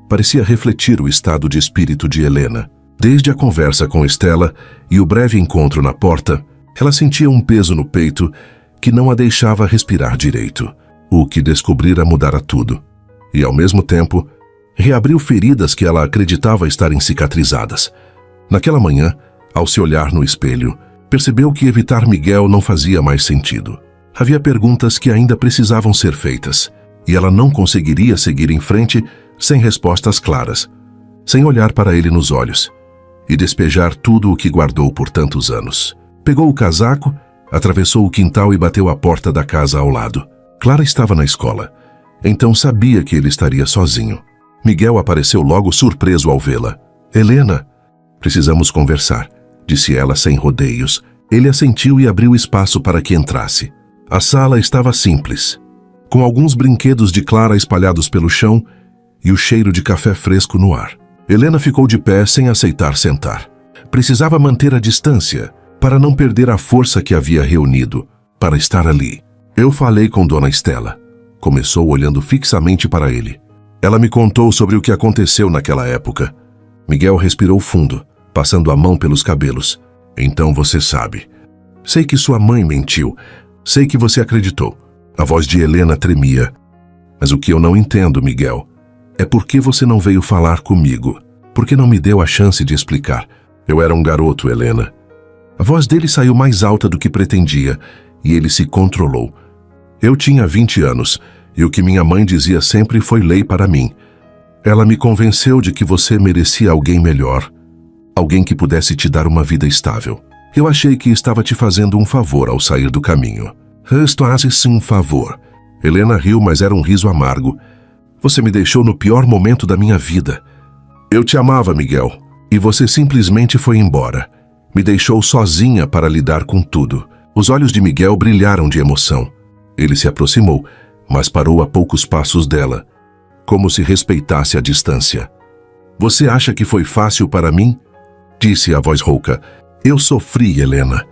parecia refletir o estado de espírito de Helena. Desde a conversa com Estela e o breve encontro na porta, ela sentia um peso no peito que não a deixava respirar direito. O que descobrira mudara tudo. E, ao mesmo tempo, reabriu feridas que ela acreditava estarem cicatrizadas. Naquela manhã, ao se olhar no espelho, percebeu que evitar Miguel não fazia mais sentido. Havia perguntas que ainda precisavam ser feitas, e ela não conseguiria seguir em frente sem respostas claras, sem olhar para ele nos olhos e despejar tudo o que guardou por tantos anos. Pegou o casaco, atravessou o quintal e bateu à porta da casa ao lado. Clara estava na escola, então sabia que ele estaria sozinho. Miguel apareceu logo, surpreso ao vê-la. Helena, precisamos conversar, disse ela sem rodeios. Ele assentiu e abriu espaço para que entrasse. A sala estava simples, com alguns brinquedos de Clara espalhados pelo chão e o cheiro de café fresco no ar. Helena ficou de pé sem aceitar sentar. Precisava manter a distância para não perder a força que havia reunido para estar ali. Eu falei com Dona Estela. Começou olhando fixamente para ele. Ela me contou sobre o que aconteceu naquela época. Miguel respirou fundo, passando a mão pelos cabelos. Então você sabe. Sei que sua mãe mentiu. Sei que você acreditou. A voz de Helena tremia. Mas o que eu não entendo, Miguel, é por que você não veio falar comigo? Por que não me deu a chance de explicar? Eu era um garoto, Helena. A voz dele saiu mais alta do que pretendia e ele se controlou. Eu tinha 20 anos e o que minha mãe dizia sempre foi lei para mim. Ela me convenceu de que você merecia alguém melhor, alguém que pudesse te dar uma vida estável. Eu achei que estava te fazendo um favor ao sair do caminho. Isto hace-se um favor. Helena riu, mas era um riso amargo. Você me deixou no pior momento da minha vida. Eu te amava, Miguel, e você simplesmente foi embora. Me deixou sozinha para lidar com tudo. Os olhos de Miguel brilharam de emoção. Ele se aproximou, mas parou a poucos passos dela, como se respeitasse a distância. Você acha que foi fácil para mim? Disse a voz rouca. Eu sofri, Helena.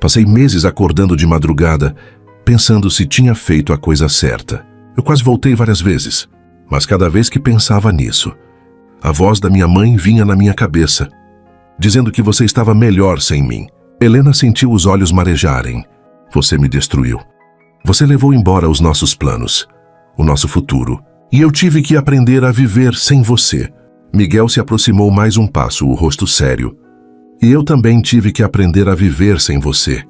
Passei meses acordando de madrugada, pensando se tinha feito a coisa certa. Eu quase voltei várias vezes, mas cada vez que pensava nisso, a voz da minha mãe vinha na minha cabeça, dizendo que você estava melhor sem mim. Helena sentiu os olhos marejarem. Você me destruiu. Você levou embora os nossos planos, o nosso futuro, e eu tive que aprender a viver sem você. Miguel se aproximou mais um passo, o rosto sério. E eu também tive que aprender a viver sem você.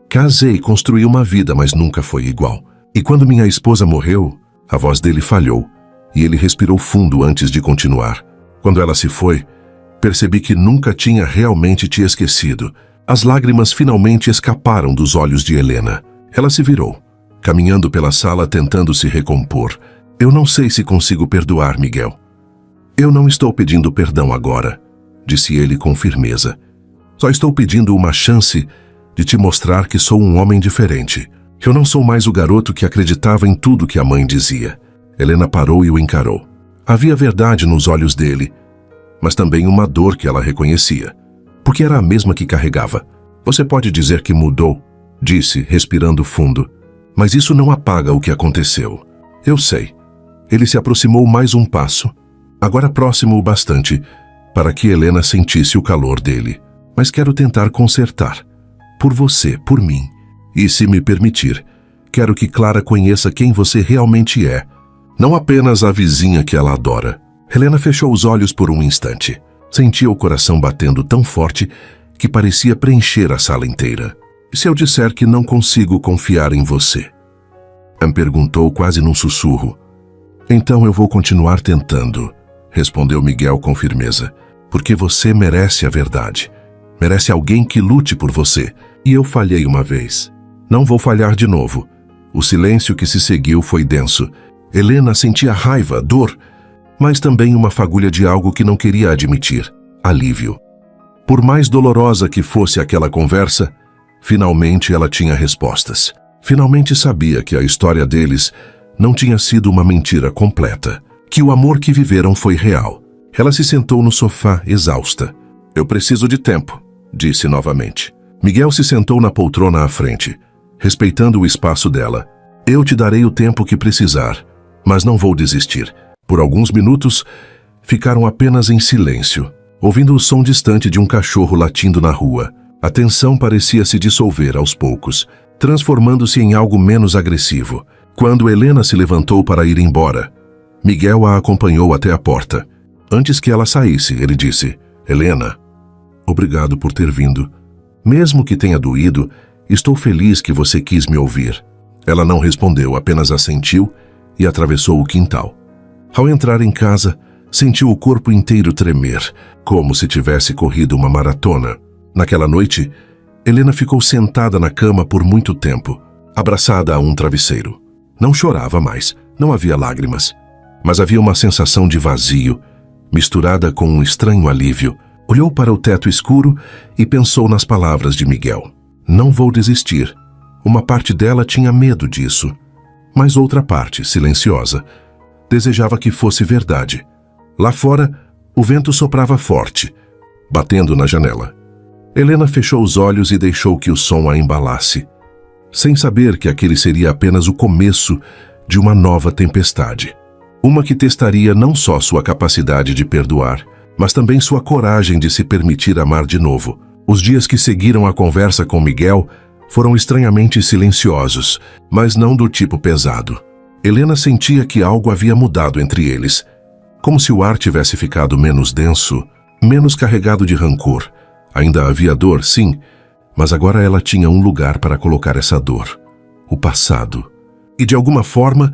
Casei e construí uma vida, mas nunca foi igual. E quando minha esposa morreu, a voz dele falhou, e ele respirou fundo antes de continuar. Quando ela se foi, percebi que nunca tinha realmente te esquecido. As lágrimas finalmente escaparam dos olhos de Helena. Ela se virou, caminhando pela sala tentando se recompor. Eu não sei se consigo perdoar, Miguel. Eu não estou pedindo perdão agora, disse ele com firmeza. Só estou pedindo uma chance de te mostrar que sou um homem diferente. Eu não sou mais o garoto que acreditava em tudo que a mãe dizia. Helena parou e o encarou. Havia verdade nos olhos dele, mas também uma dor que ela reconhecia, porque era a mesma que carregava. Você pode dizer que mudou, disse, respirando fundo, mas isso não apaga o que aconteceu. Eu sei. Ele se aproximou mais um passo, agora próximo o bastante, para que Helena sentisse o calor dele. Mas quero tentar consertar. Por você, por mim. E se me permitir, quero que Clara conheça quem você realmente é, não apenas a vizinha que ela adora. Helena fechou os olhos por um instante. Sentia o coração batendo tão forte que parecia preencher a sala inteira. E se eu disser que não consigo confiar em você? Anne perguntou quase num sussurro. Então eu vou continuar tentando, respondeu Miguel com firmeza, porque você merece a verdade. Merece alguém que lute por você. E eu falhei uma vez. Não vou falhar de novo. O silêncio que se seguiu foi denso. Helena sentia raiva, dor, mas também uma fagulha de algo que não queria admitir. Alívio. Por mais dolorosa que fosse aquela conversa, finalmente ela tinha respostas. Finalmente sabia que a história deles não tinha sido uma mentira completa, que o amor que viveram foi real. Ela se sentou no sofá, exausta. Eu preciso de tempo, disse novamente. Miguel se sentou na poltrona à frente, respeitando o espaço dela. Eu te darei o tempo que precisar, mas não vou desistir. Por alguns minutos, ficaram apenas em silêncio, ouvindo o som distante de um cachorro latindo na rua. A tensão parecia se dissolver aos poucos, transformando-se em algo menos agressivo. Quando Helena se levantou para ir embora, Miguel a acompanhou até a porta. Antes que ela saísse, ele disse, Helena, obrigado por ter vindo. Mesmo que tenha doído, estou feliz que você quis me ouvir. Ela não respondeu, apenas assentiu e atravessou o quintal. Ao entrar em casa, sentiu o corpo inteiro tremer, como se tivesse corrido uma maratona. Naquela noite, Helena ficou sentada na cama por muito tempo, abraçada a um travesseiro. Não chorava mais, não havia lágrimas, mas havia uma sensação de vazio, misturada com um estranho alívio. Olhou para o teto escuro e pensou nas palavras de Miguel. Não vou desistir. Uma parte dela tinha medo disso, mas outra parte, silenciosa, desejava que fosse verdade. Lá fora, o vento soprava forte, batendo na janela. Helena fechou os olhos e deixou que o som a embalasse, sem saber que aquele seria apenas o começo de uma nova tempestade. Uma que testaria não só sua capacidade de perdoar, mas também sua coragem de se permitir amar de novo. Os dias que seguiram a conversa com Miguel foram estranhamente silenciosos, mas não do tipo pesado. Helena sentia que algo havia mudado entre eles, como se o ar tivesse ficado menos denso, menos carregado de rancor. Ainda havia dor, sim, mas agora ela tinha um lugar para colocar essa dor, o passado. E de alguma forma,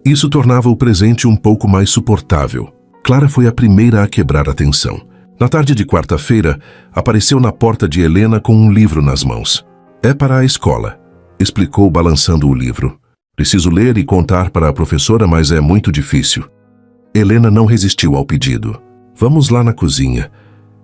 isso tornava o presente um pouco mais suportável. Clara foi a primeira a quebrar a tensão. Na tarde de quarta-feira, apareceu na porta de Helena com um livro nas mãos. É para a escola, explicou balançando o livro. Preciso ler e contar para a professora, mas é muito difícil. Helena não resistiu ao pedido. Vamos lá na cozinha.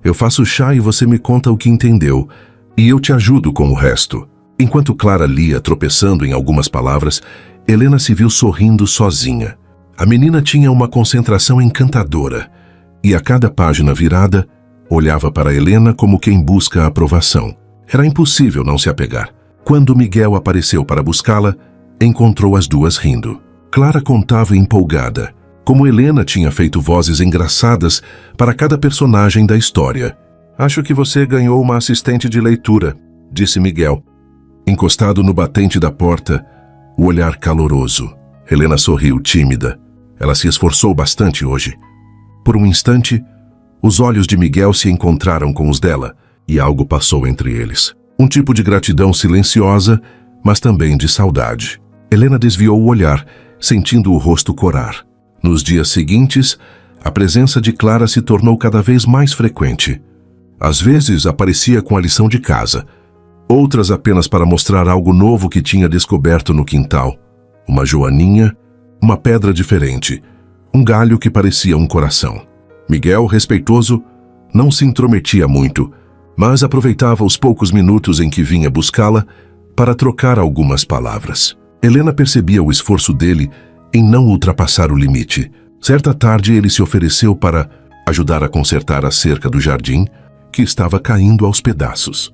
Eu faço chá e você me conta o que entendeu, e eu te ajudo com o resto. Enquanto Clara lia, tropeçando em algumas palavras, Helena se viu sorrindo sozinha. A menina tinha uma concentração encantadora, e a cada página virada, olhava para Helena como quem busca a aprovação. Era impossível não se apegar. Quando Miguel apareceu para buscá-la, encontrou as duas rindo. Clara contava empolgada, como Helena tinha feito vozes engraçadas para cada personagem da história. Acho que você ganhou uma assistente de leitura, disse Miguel, encostado no batente da porta, o olhar caloroso. Helena sorriu tímida. Ela se esforçou bastante hoje. Por um instante, os olhos de Miguel se encontraram com os dela e algo passou entre eles. Um tipo de gratidão silenciosa, mas também de saudade. Helena desviou o olhar, sentindo o rosto corar. Nos dias seguintes, a presença de Clara se tornou cada vez mais frequente. Às vezes aparecia com a lição de casa, outras apenas para mostrar algo novo que tinha descoberto no quintal. Uma joaninha, uma pedra diferente, um galho que parecia um coração. Miguel, respeitoso, não se intrometia muito, mas aproveitava os poucos minutos em que vinha buscá-la para trocar algumas palavras. Helena percebia o esforço dele em não ultrapassar o limite. Certa tarde ele se ofereceu para ajudar a consertar a cerca do jardim, que estava caindo aos pedaços.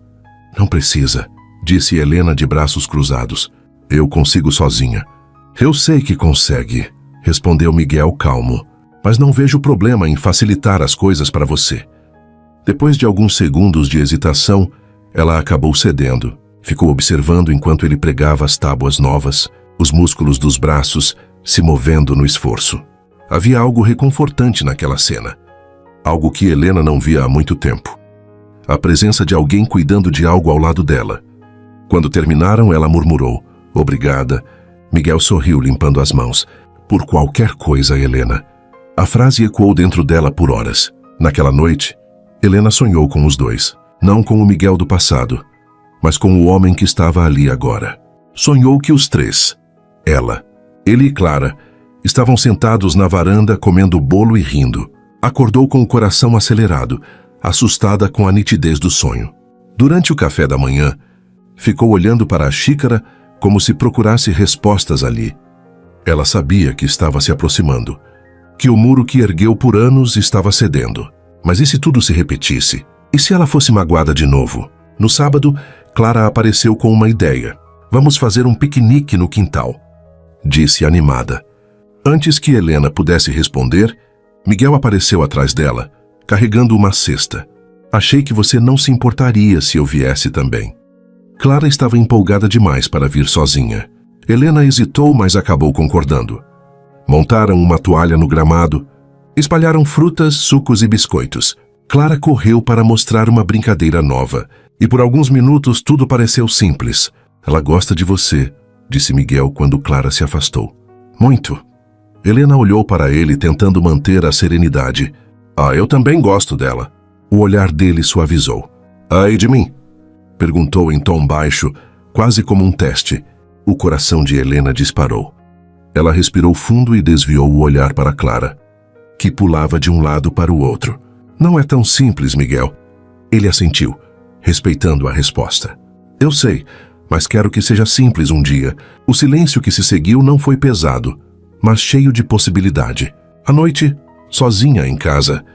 Não precisa, disse Helena de braços cruzados. Eu consigo sozinha. Eu sei que consegue, respondeu Miguel calmo, mas não vejo problema em facilitar as coisas para você. Depois de alguns segundos de hesitação, ela acabou cedendo. Ficou observando enquanto ele pregava as tábuas novas, os músculos dos braços se movendo no esforço. Havia algo reconfortante naquela cena. Algo que Helena não via há muito tempo. A presença de alguém cuidando de algo ao lado dela. Quando terminaram, ela murmurou, obrigada. Miguel sorriu limpando as mãos. Por qualquer coisa, Helena. A frase ecoou dentro dela por horas. Naquela noite, Helena sonhou com os dois. Não com o Miguel do passado, mas com o homem que estava ali agora. Sonhou que os três, ela, ele e Clara, estavam sentados na varanda comendo bolo e rindo. Acordou com o coração acelerado, assustada com a nitidez do sonho. Durante o café da manhã, ficou olhando para a xícara como se procurasse respostas ali. Ela sabia que estava se aproximando, que o muro que ergueu por anos estava cedendo. Mas e se tudo se repetisse? E se ela fosse magoada de novo? No sábado, Clara apareceu com uma ideia. Vamos fazer um piquenique no quintal, disse animada. Antes que Helena pudesse responder, Miguel apareceu atrás dela, carregando uma cesta. Achei que você não se importaria se eu viesse também. Clara estava empolgada demais para vir sozinha. Helena hesitou, mas acabou concordando. Montaram uma toalha no gramado, espalharam frutas, sucos e biscoitos. Clara correu para mostrar uma brincadeira nova, e por alguns minutos tudo pareceu simples. Ela gosta de você, disse Miguel quando Clara se afastou. Muito. Helena olhou para ele tentando manter a serenidade. Eu também gosto dela. O olhar dele suavizou. E de mim? Perguntou em tom baixo, quase como um teste. O coração de Helena disparou. Ela respirou fundo e desviou o olhar para Clara, que pulava de um lado para o outro. Não é tão simples, Miguel. Ele assentiu, respeitando a resposta. Eu sei, mas quero que seja simples um dia. O silêncio que se seguiu não foi pesado, mas cheio de possibilidade. À noite, sozinha em casa,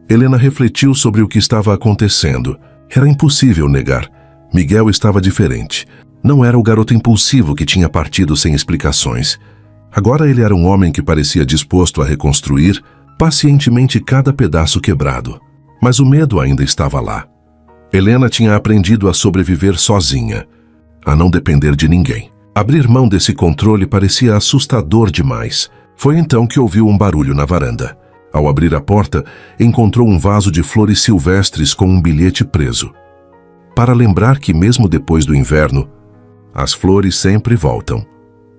Helena refletiu sobre o que estava acontecendo. Era impossível negar. Miguel estava diferente. Não era o garoto impulsivo que tinha partido sem explicações. Agora ele era um homem que parecia disposto a reconstruir pacientemente cada pedaço quebrado. Mas o medo ainda estava lá. Helena tinha aprendido a sobreviver sozinha, a não depender de ninguém. Abrir mão desse controle parecia assustador demais. Foi então que ouviu um barulho na varanda. Ao abrir a porta, encontrou um vaso de flores silvestres com um bilhete preso. Para lembrar que mesmo depois do inverno, as flores sempre voltam.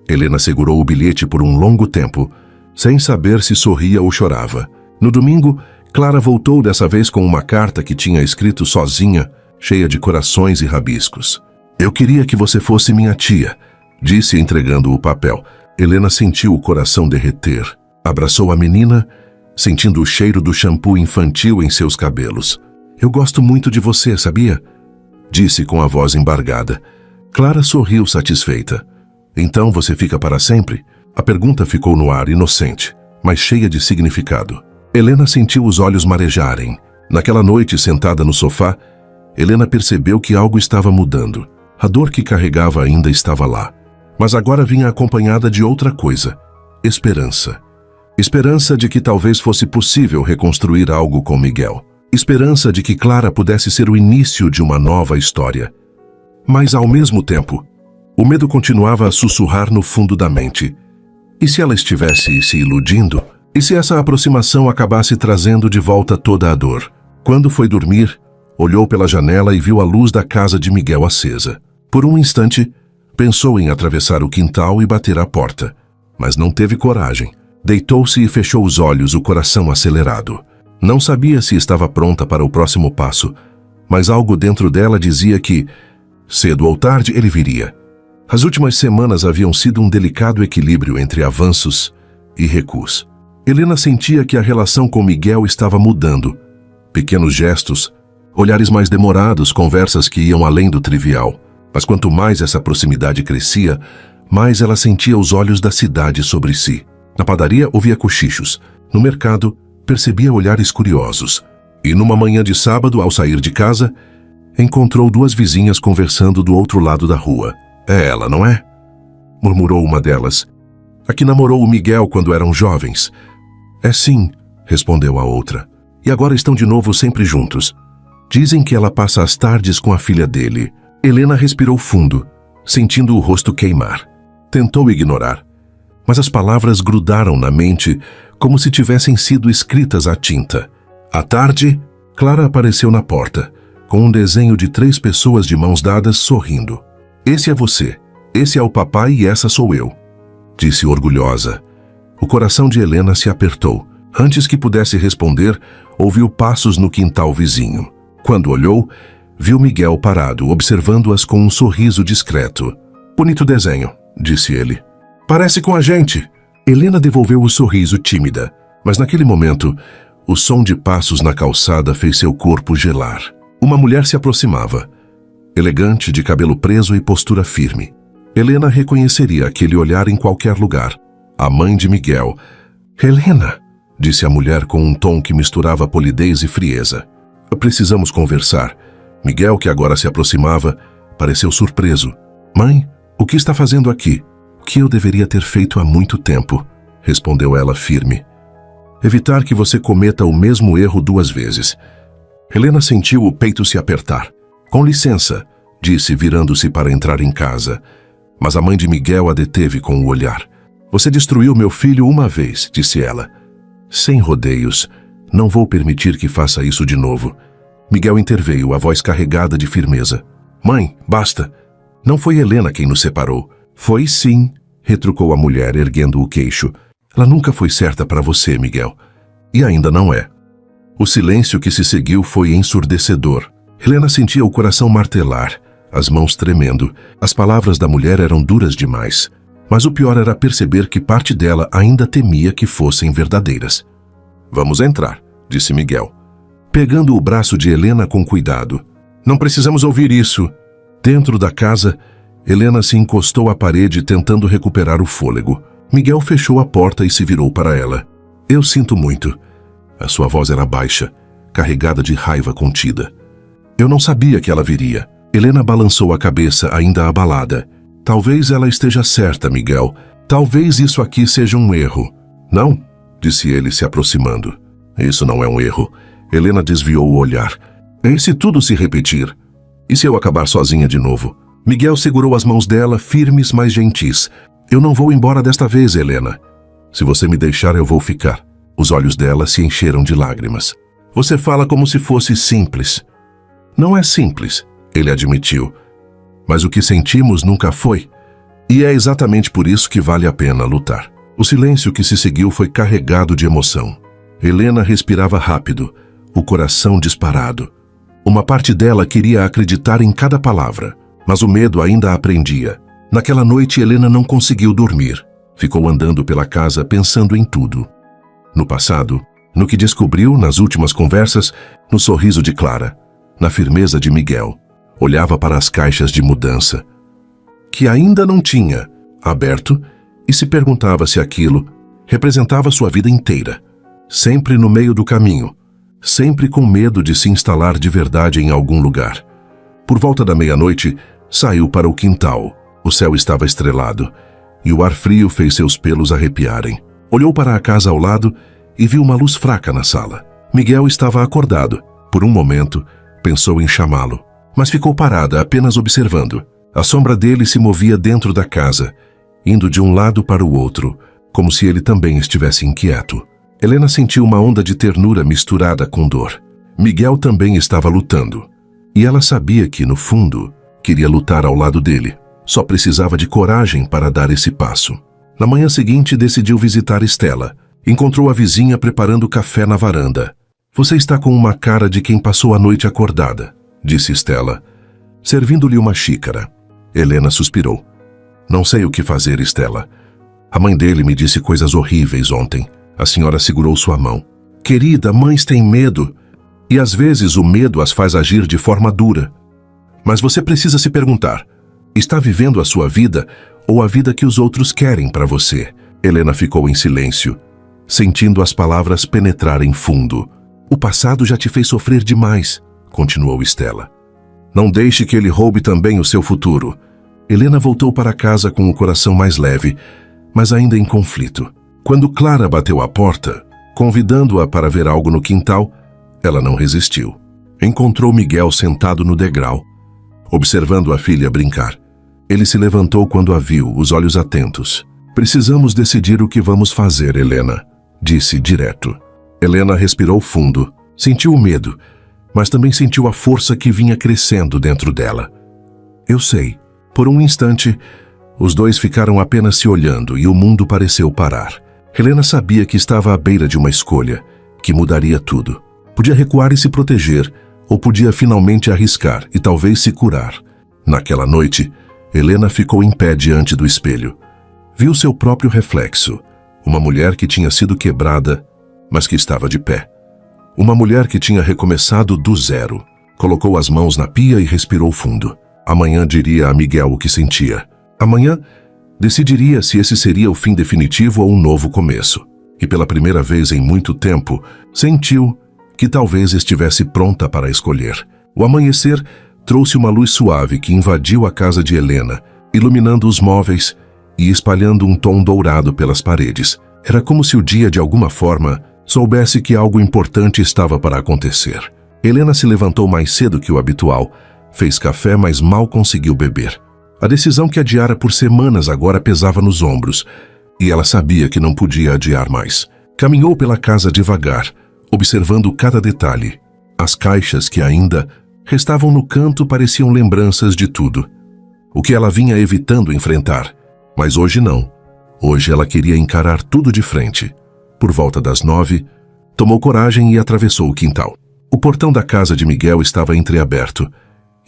Helena segurou o bilhete por um longo tempo, sem saber se sorria ou chorava. No domingo, Clara voltou dessa vez com uma carta que tinha escrito sozinha, cheia de corações e rabiscos. Eu queria que você fosse minha tia, disse entregando o papel. Helena sentiu o coração derreter. Abraçou a menina, sentindo o cheiro do shampoo infantil em seus cabelos. Eu gosto muito de você, sabia? Disse com a voz embargada. Clara sorriu satisfeita. Então você fica para sempre? A pergunta ficou no ar, inocente, mas cheia de significado. Helena sentiu os olhos marejarem. Naquela noite, sentada no sofá, Helena percebeu que algo estava mudando. A dor que carregava ainda estava lá, mas agora vinha acompanhada de outra coisa, esperança. Esperança de que talvez fosse possível reconstruir algo com Miguel. Esperança de que Clara pudesse ser o início de uma nova história. Mas, ao mesmo tempo, o medo continuava a sussurrar no fundo da mente. E se ela estivesse se iludindo? E se essa aproximação acabasse trazendo de volta toda a dor? Quando foi dormir, olhou pela janela e viu a luz da casa de Miguel acesa. Por um instante, pensou em atravessar o quintal e bater à porta, mas não teve coragem. Deitou-se e fechou os olhos, o coração acelerado. Não sabia se estava pronta para o próximo passo, mas algo dentro dela dizia que, cedo ou tarde, ele viria. As últimas semanas haviam sido um delicado equilíbrio entre avanços e recuos. Helena sentia que a relação com Miguel estava mudando. Pequenos gestos, olhares mais demorados, conversas que iam além do trivial. Mas quanto mais essa proximidade crescia, mais ela sentia os olhos da cidade sobre si. Na padaria ouvia cochichos. No mercado, percebia olhares curiosos. E numa manhã de sábado, ao sair de casa, encontrou duas vizinhas conversando do outro lado da rua. É ela, não é? Murmurou uma delas. A que namorou o Miguel quando eram jovens. É sim, respondeu a outra. E agora estão de novo sempre juntos. Dizem que ela passa as tardes com a filha dele. Helena respirou fundo, sentindo o rosto queimar. Tentou ignorar, mas as palavras grudaram na mente como se tivessem sido escritas à tinta. À tarde, Clara apareceu na porta, com um desenho de 3 pessoas de mãos dadas sorrindo. Esse é você, esse é o papai e essa sou eu, disse orgulhosa. O coração de Helena se apertou. Antes que pudesse responder, ouviu passos no quintal vizinho. Quando olhou, viu Miguel parado, observando-as com um sorriso discreto. Bonito desenho, disse ele. Parece com a gente. Helena devolveu o sorriso tímida, mas naquele momento, o som de passos na calçada fez seu corpo gelar. Uma mulher se aproximava, elegante, de cabelo preso e postura firme. Helena reconheceria aquele olhar em qualquer lugar. A mãe de Miguel. Helena, disse a mulher com um tom que misturava polidez e frieza. Precisamos conversar. Miguel, que agora se aproximava, pareceu surpreso. Mãe, o que está fazendo aqui? O que eu deveria ter feito há muito tempo, respondeu ela firme. Evitar que você cometa o mesmo erro 2 vezes. Helena sentiu o peito se apertar. Com licença, disse, virando-se para entrar em casa. Mas a mãe de Miguel a deteve com o olhar. Você destruiu meu filho uma vez, disse ela. Sem rodeios, não vou permitir que faça isso de novo. Miguel interveio, a voz carregada de firmeza. Mãe, basta. Não foi Helena quem nos separou. Foi sim, retrucou a mulher, erguendo o queixo. Ela nunca foi certa para você, Miguel. E ainda não é. O silêncio que se seguiu foi ensurdecedor. Helena sentia o coração martelar, as mãos tremendo. As palavras da mulher eram duras demais. Mas o pior era perceber que parte dela ainda temia que fossem verdadeiras. Vamos entrar, disse Miguel, pegando o braço de Helena com cuidado. Não precisamos ouvir isso. Dentro da casa, Helena se encostou à parede tentando recuperar o fôlego. Miguel fechou a porta e se virou para ela. Eu sinto muito. A sua voz era baixa, carregada de raiva contida. Eu não sabia que ela viria. Helena balançou a cabeça, ainda abalada. Talvez ela esteja certa, Miguel. Talvez isso aqui seja um erro. Não, disse ele, se aproximando. Isso não é um erro. Helena desviou o olhar. E se tudo se repetir? E se eu acabar sozinha de novo? Miguel segurou as mãos dela, firmes, mas gentis. Eu não vou embora desta vez, Helena. Se você me deixar, eu vou ficar. Os olhos dela se encheram de lágrimas. Você fala como se fosse simples. Não é simples, ele admitiu. Mas o que sentimos nunca foi. E é exatamente por isso que vale a pena lutar. O silêncio que se seguiu foi carregado de emoção. Helena respirava rápido, o coração disparado. Uma parte dela queria acreditar em cada palavra, mas o medo ainda a prendia. Naquela noite, Helena não conseguiu dormir. Ficou andando pela casa pensando em tudo. No passado, no que descobriu nas últimas conversas, no sorriso de Clara, na firmeza de Miguel. Olhava para as caixas de mudança, que ainda não tinha aberto, e se perguntava se aquilo representava sua vida inteira. Sempre no meio do caminho, sempre com medo de se instalar de verdade em algum lugar. Por volta da meia-noite, saiu para o quintal. O céu estava estrelado. e o ar frio fez seus pelos arrepiarem. Olhou para a casa ao lado e viu uma luz fraca na sala. Miguel estava acordado. Por um momento, pensou em chamá-lo, mas ficou parada, apenas observando. A sombra dele se movia dentro da casa, indo de um lado para o outro, como se ele também estivesse inquieto. Helena sentiu uma onda de ternura misturada com dor. Miguel também estava lutando. E ela sabia que, no fundo, queria lutar ao lado dele. Só precisava de coragem para dar esse passo. Na manhã seguinte, decidiu visitar Estela. Encontrou a vizinha preparando café na varanda. Você está com uma cara de quem passou a noite acordada, disse Estela, servindo-lhe uma xícara. Helena suspirou. Não sei o que fazer, Estela. A mãe dele me disse coisas horríveis ontem. A senhora segurou sua mão. Querida, mães têm medo. E às vezes o medo as faz agir de forma dura. Mas você precisa se perguntar, está vivendo a sua vida ou a vida que os outros querem para você? Helena ficou em silêncio, sentindo as palavras penetrarem fundo. O passado já te fez sofrer demais, continuou Estela. Não deixe que ele roube também o seu futuro. Helena voltou para casa com o coração mais leve, mas ainda em conflito. Quando Clara bateu à porta, convidando-a para ver algo no quintal, ela não resistiu. Encontrou Miguel sentado no degrau, observando a filha brincar. Ele se levantou quando a viu, os olhos atentos. Precisamos decidir o que vamos fazer, Helena, disse direto. Helena respirou fundo, sentiu o medo, mas também sentiu a força que vinha crescendo dentro dela. Eu sei. Por um instante, os dois ficaram apenas se olhando e o mundo pareceu parar. Helena sabia que estava à beira de uma escolha, que mudaria tudo. Podia recuar e se proteger, ou podia finalmente arriscar e talvez se curar. Naquela noite, Helena ficou em pé diante do espelho. Viu seu próprio reflexo, uma mulher que tinha sido quebrada, mas que estava de pé. Uma mulher que tinha recomeçado do zero. Colocou as mãos na pia e respirou fundo. Amanhã diria a Miguel o que sentia. Amanhã decidiria se esse seria o fim definitivo ou um novo começo. E pela primeira vez em muito tempo, sentiu que talvez estivesse pronta para escolher. O amanhecer trouxe uma luz suave que invadiu a casa de Helena, iluminando os móveis e espalhando um tom dourado pelas paredes. Era como se o dia, de alguma forma, soubesse que algo importante estava para acontecer. Helena se levantou mais cedo que o habitual, fez café, mas mal conseguiu beber. A decisão que adiara por semanas agora pesava nos ombros, e ela sabia que não podia adiar mais. Caminhou pela casa devagar, observando cada detalhe. As caixas que ainda restavam no canto pareciam lembranças de tudo. O que ela vinha evitando enfrentar. Mas hoje não. Hoje ela queria encarar tudo de frente. Por volta das 9, tomou coragem e atravessou o quintal. O portão da casa de Miguel estava entreaberto,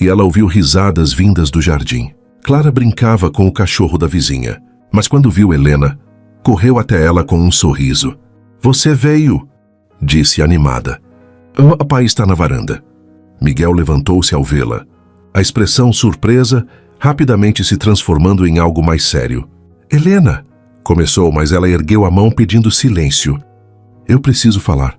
e ela ouviu risadas vindas do jardim. Clara brincava com o cachorro da vizinha, mas quando viu Helena, correu até ela com um sorriso. Você veio, disse animada. O papai está na varanda. Miguel levantou-se ao vê-la. A expressão surpresa rapidamente se transformando em algo mais sério. Helena, começou, mas ela ergueu a mão pedindo silêncio. Eu preciso falar.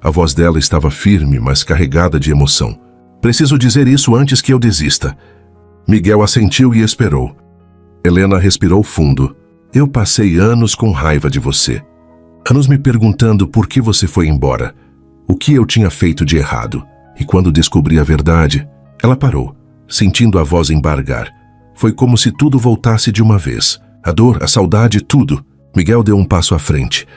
A voz dela estava firme, mas carregada de emoção. Preciso dizer isso antes que eu desista. Miguel assentiu e esperou. Helena respirou fundo. Eu passei anos com raiva de você. Anos me perguntando por que você foi embora. O que eu tinha feito de errado. E quando descobri a verdade, ela parou, sentindo a voz embargar. Foi como se tudo voltasse de uma vez. A dor, a saudade, tudo. Miguel deu um passo à frente,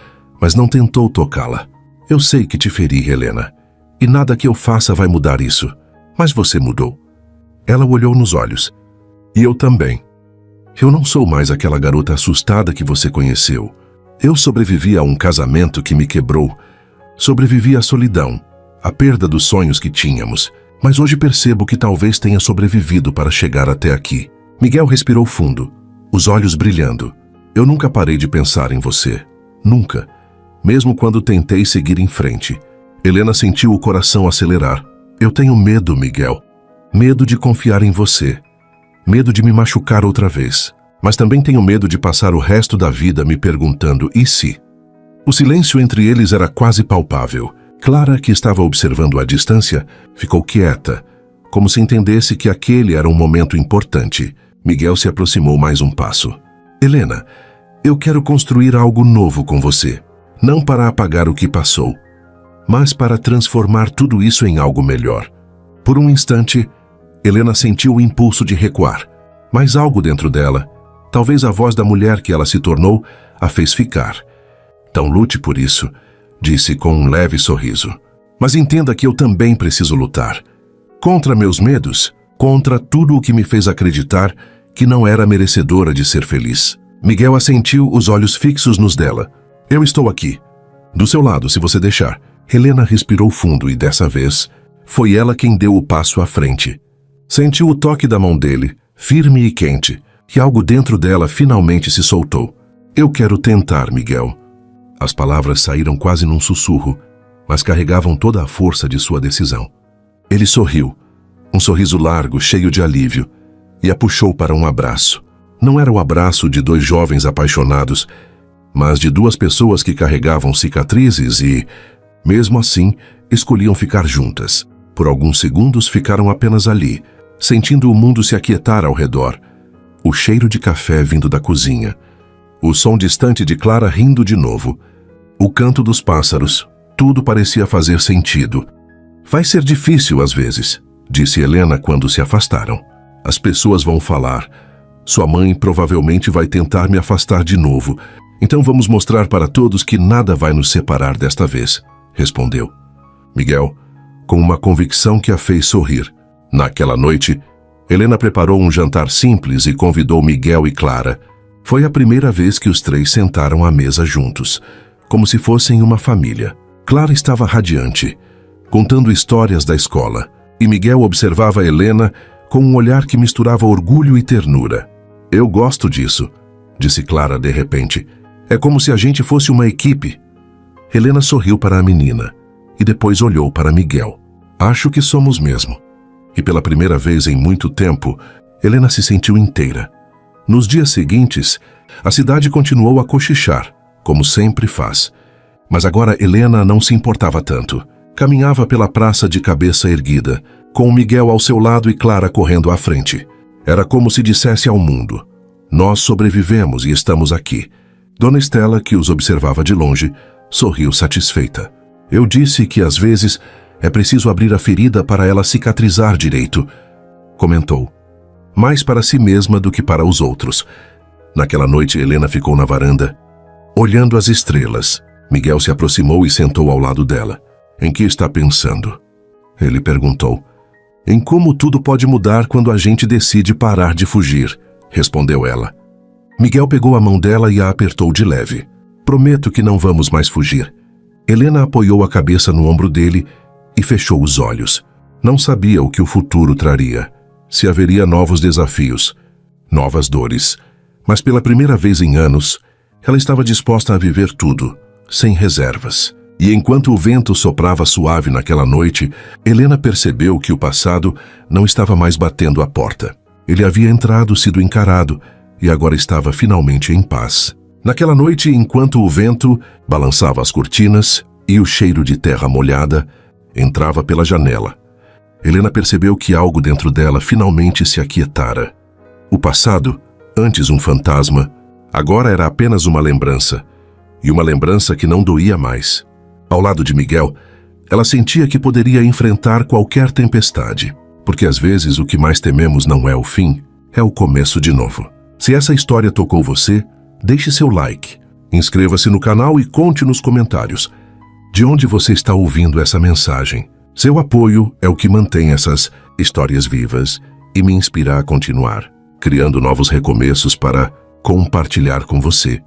mas não tentou tocá-la. Eu sei que te feri, Helena, e nada que eu faça vai mudar isso. Mas você mudou. Ela o olhou nos olhos. E eu também. Eu não sou mais aquela garota assustada que você conheceu. Eu sobrevivi a um casamento que me quebrou. Sobrevivi à solidão, à perda dos sonhos que tínhamos. Mas hoje percebo que talvez tenha sobrevivido para chegar até aqui. Miguel respirou fundo, os olhos brilhando. Eu nunca parei de pensar em você. Nunca. Mesmo quando tentei seguir em frente. Helena sentiu o coração acelerar. Eu tenho medo, Miguel. Medo de confiar em você. Medo de me machucar outra vez. Mas também tenho medo de passar o resto da vida me perguntando, e se? O silêncio entre eles era quase palpável. Clara, que estava observando à distância, ficou quieta, como se entendesse que aquele era um momento importante. Miguel se aproximou mais um passo. Helena, eu quero construir algo novo com você. Não para apagar o que passou, mas para transformar tudo isso em algo melhor. Por um instante, Helena sentiu o impulso de recuar, mas algo dentro dela, talvez a voz da mulher que ela se tornou, a fez ficar. Então lute por isso, disse com um leve sorriso. Mas entenda que eu também preciso lutar. Contra meus medos, contra tudo o que me fez acreditar que não era merecedora de ser feliz. Miguel assentiu, os olhos fixos nos dela. Eu estou aqui. Do seu lado, se você deixar. Helena respirou fundo e dessa vez, foi ela quem deu o passo à frente. Sentiu o toque da mão dele, firme e quente, e algo dentro dela finalmente se soltou. Eu quero tentar, Miguel. As palavras saíram quase num sussurro, mas carregavam toda a força de sua decisão. Ele sorriu, um sorriso largo, cheio de alívio, e a puxou para um abraço. Não era o abraço de dois jovens apaixonados, mas de duas pessoas que carregavam cicatrizes e, mesmo assim, escolhiam ficar juntas. Por alguns segundos ficaram apenas ali, sentindo o mundo se aquietar ao redor. O cheiro de café vindo da cozinha. O som distante de Clara rindo de novo. O canto dos pássaros. Tudo parecia fazer sentido. Vai ser difícil às vezes, disse Helena quando se afastaram. As pessoas vão falar. Sua mãe provavelmente vai tentar me afastar de novo. Então vamos mostrar para todos que nada vai nos separar desta vez, respondeu Miguel, com uma convicção que a fez sorrir. Naquela noite, Helena preparou um jantar simples e convidou Miguel e Clara. Foi a primeira vez que os três sentaram à mesa juntos, como se fossem uma família. Clara estava radiante, contando histórias da escola, e Miguel observava Helena com um olhar que misturava orgulho e ternura. Eu gosto disso, disse Clara de repente. É como se a gente fosse uma equipe. Helena sorriu para a menina e depois olhou para Miguel. Acho que somos mesmo. E pela primeira vez em muito tempo, Helena se sentiu inteira. Nos dias seguintes, a cidade continuou a cochichar, como sempre faz. Mas agora Helena não se importava tanto. Caminhava pela praça de cabeça erguida, com Miguel ao seu lado e Clara correndo à frente. Era como se dissesse ao mundo: nós sobrevivemos e estamos aqui. Dona Estela, que os observava de longe, sorriu satisfeita. Eu disse que às vezes é preciso abrir a ferida para ela cicatrizar direito, comentou. Mais para si mesma do que para os outros. Naquela noite, Helena ficou na varanda, olhando as estrelas. Miguel se aproximou e sentou ao lado dela. Em que está pensando? Ele perguntou. Em como tudo pode mudar quando a gente decide parar de fugir, respondeu ela. Miguel pegou a mão dela e a apertou de leve. Prometo que não vamos mais fugir. Helena apoiou a cabeça no ombro dele e fechou os olhos. Não sabia o que o futuro traria, se haveria novos desafios, novas dores. Mas pela primeira vez em anos, ela estava disposta a viver tudo, sem reservas. E enquanto o vento soprava suave naquela noite, Helena percebeu que o passado não estava mais batendo à porta. Ele havia entrado, sido encarado, e agora estava finalmente em paz. Naquela noite, enquanto o vento balançava as cortinas e o cheiro de terra molhada entrava pela janela, Helena percebeu que algo dentro dela finalmente se aquietara. O passado, antes um fantasma, agora era apenas uma lembrança, e uma lembrança que não doía mais. Ao lado de Miguel, ela sentia que poderia enfrentar qualquer tempestade, porque às vezes o que mais tememos não é o fim, é o começo de novo. Se essa história tocou você, deixe seu like, inscreva-se no canal e conte nos comentários de onde você está ouvindo essa mensagem. Seu apoio é o que mantém essas histórias vivas e me inspira a continuar, criando novos recomeços para compartilhar com você.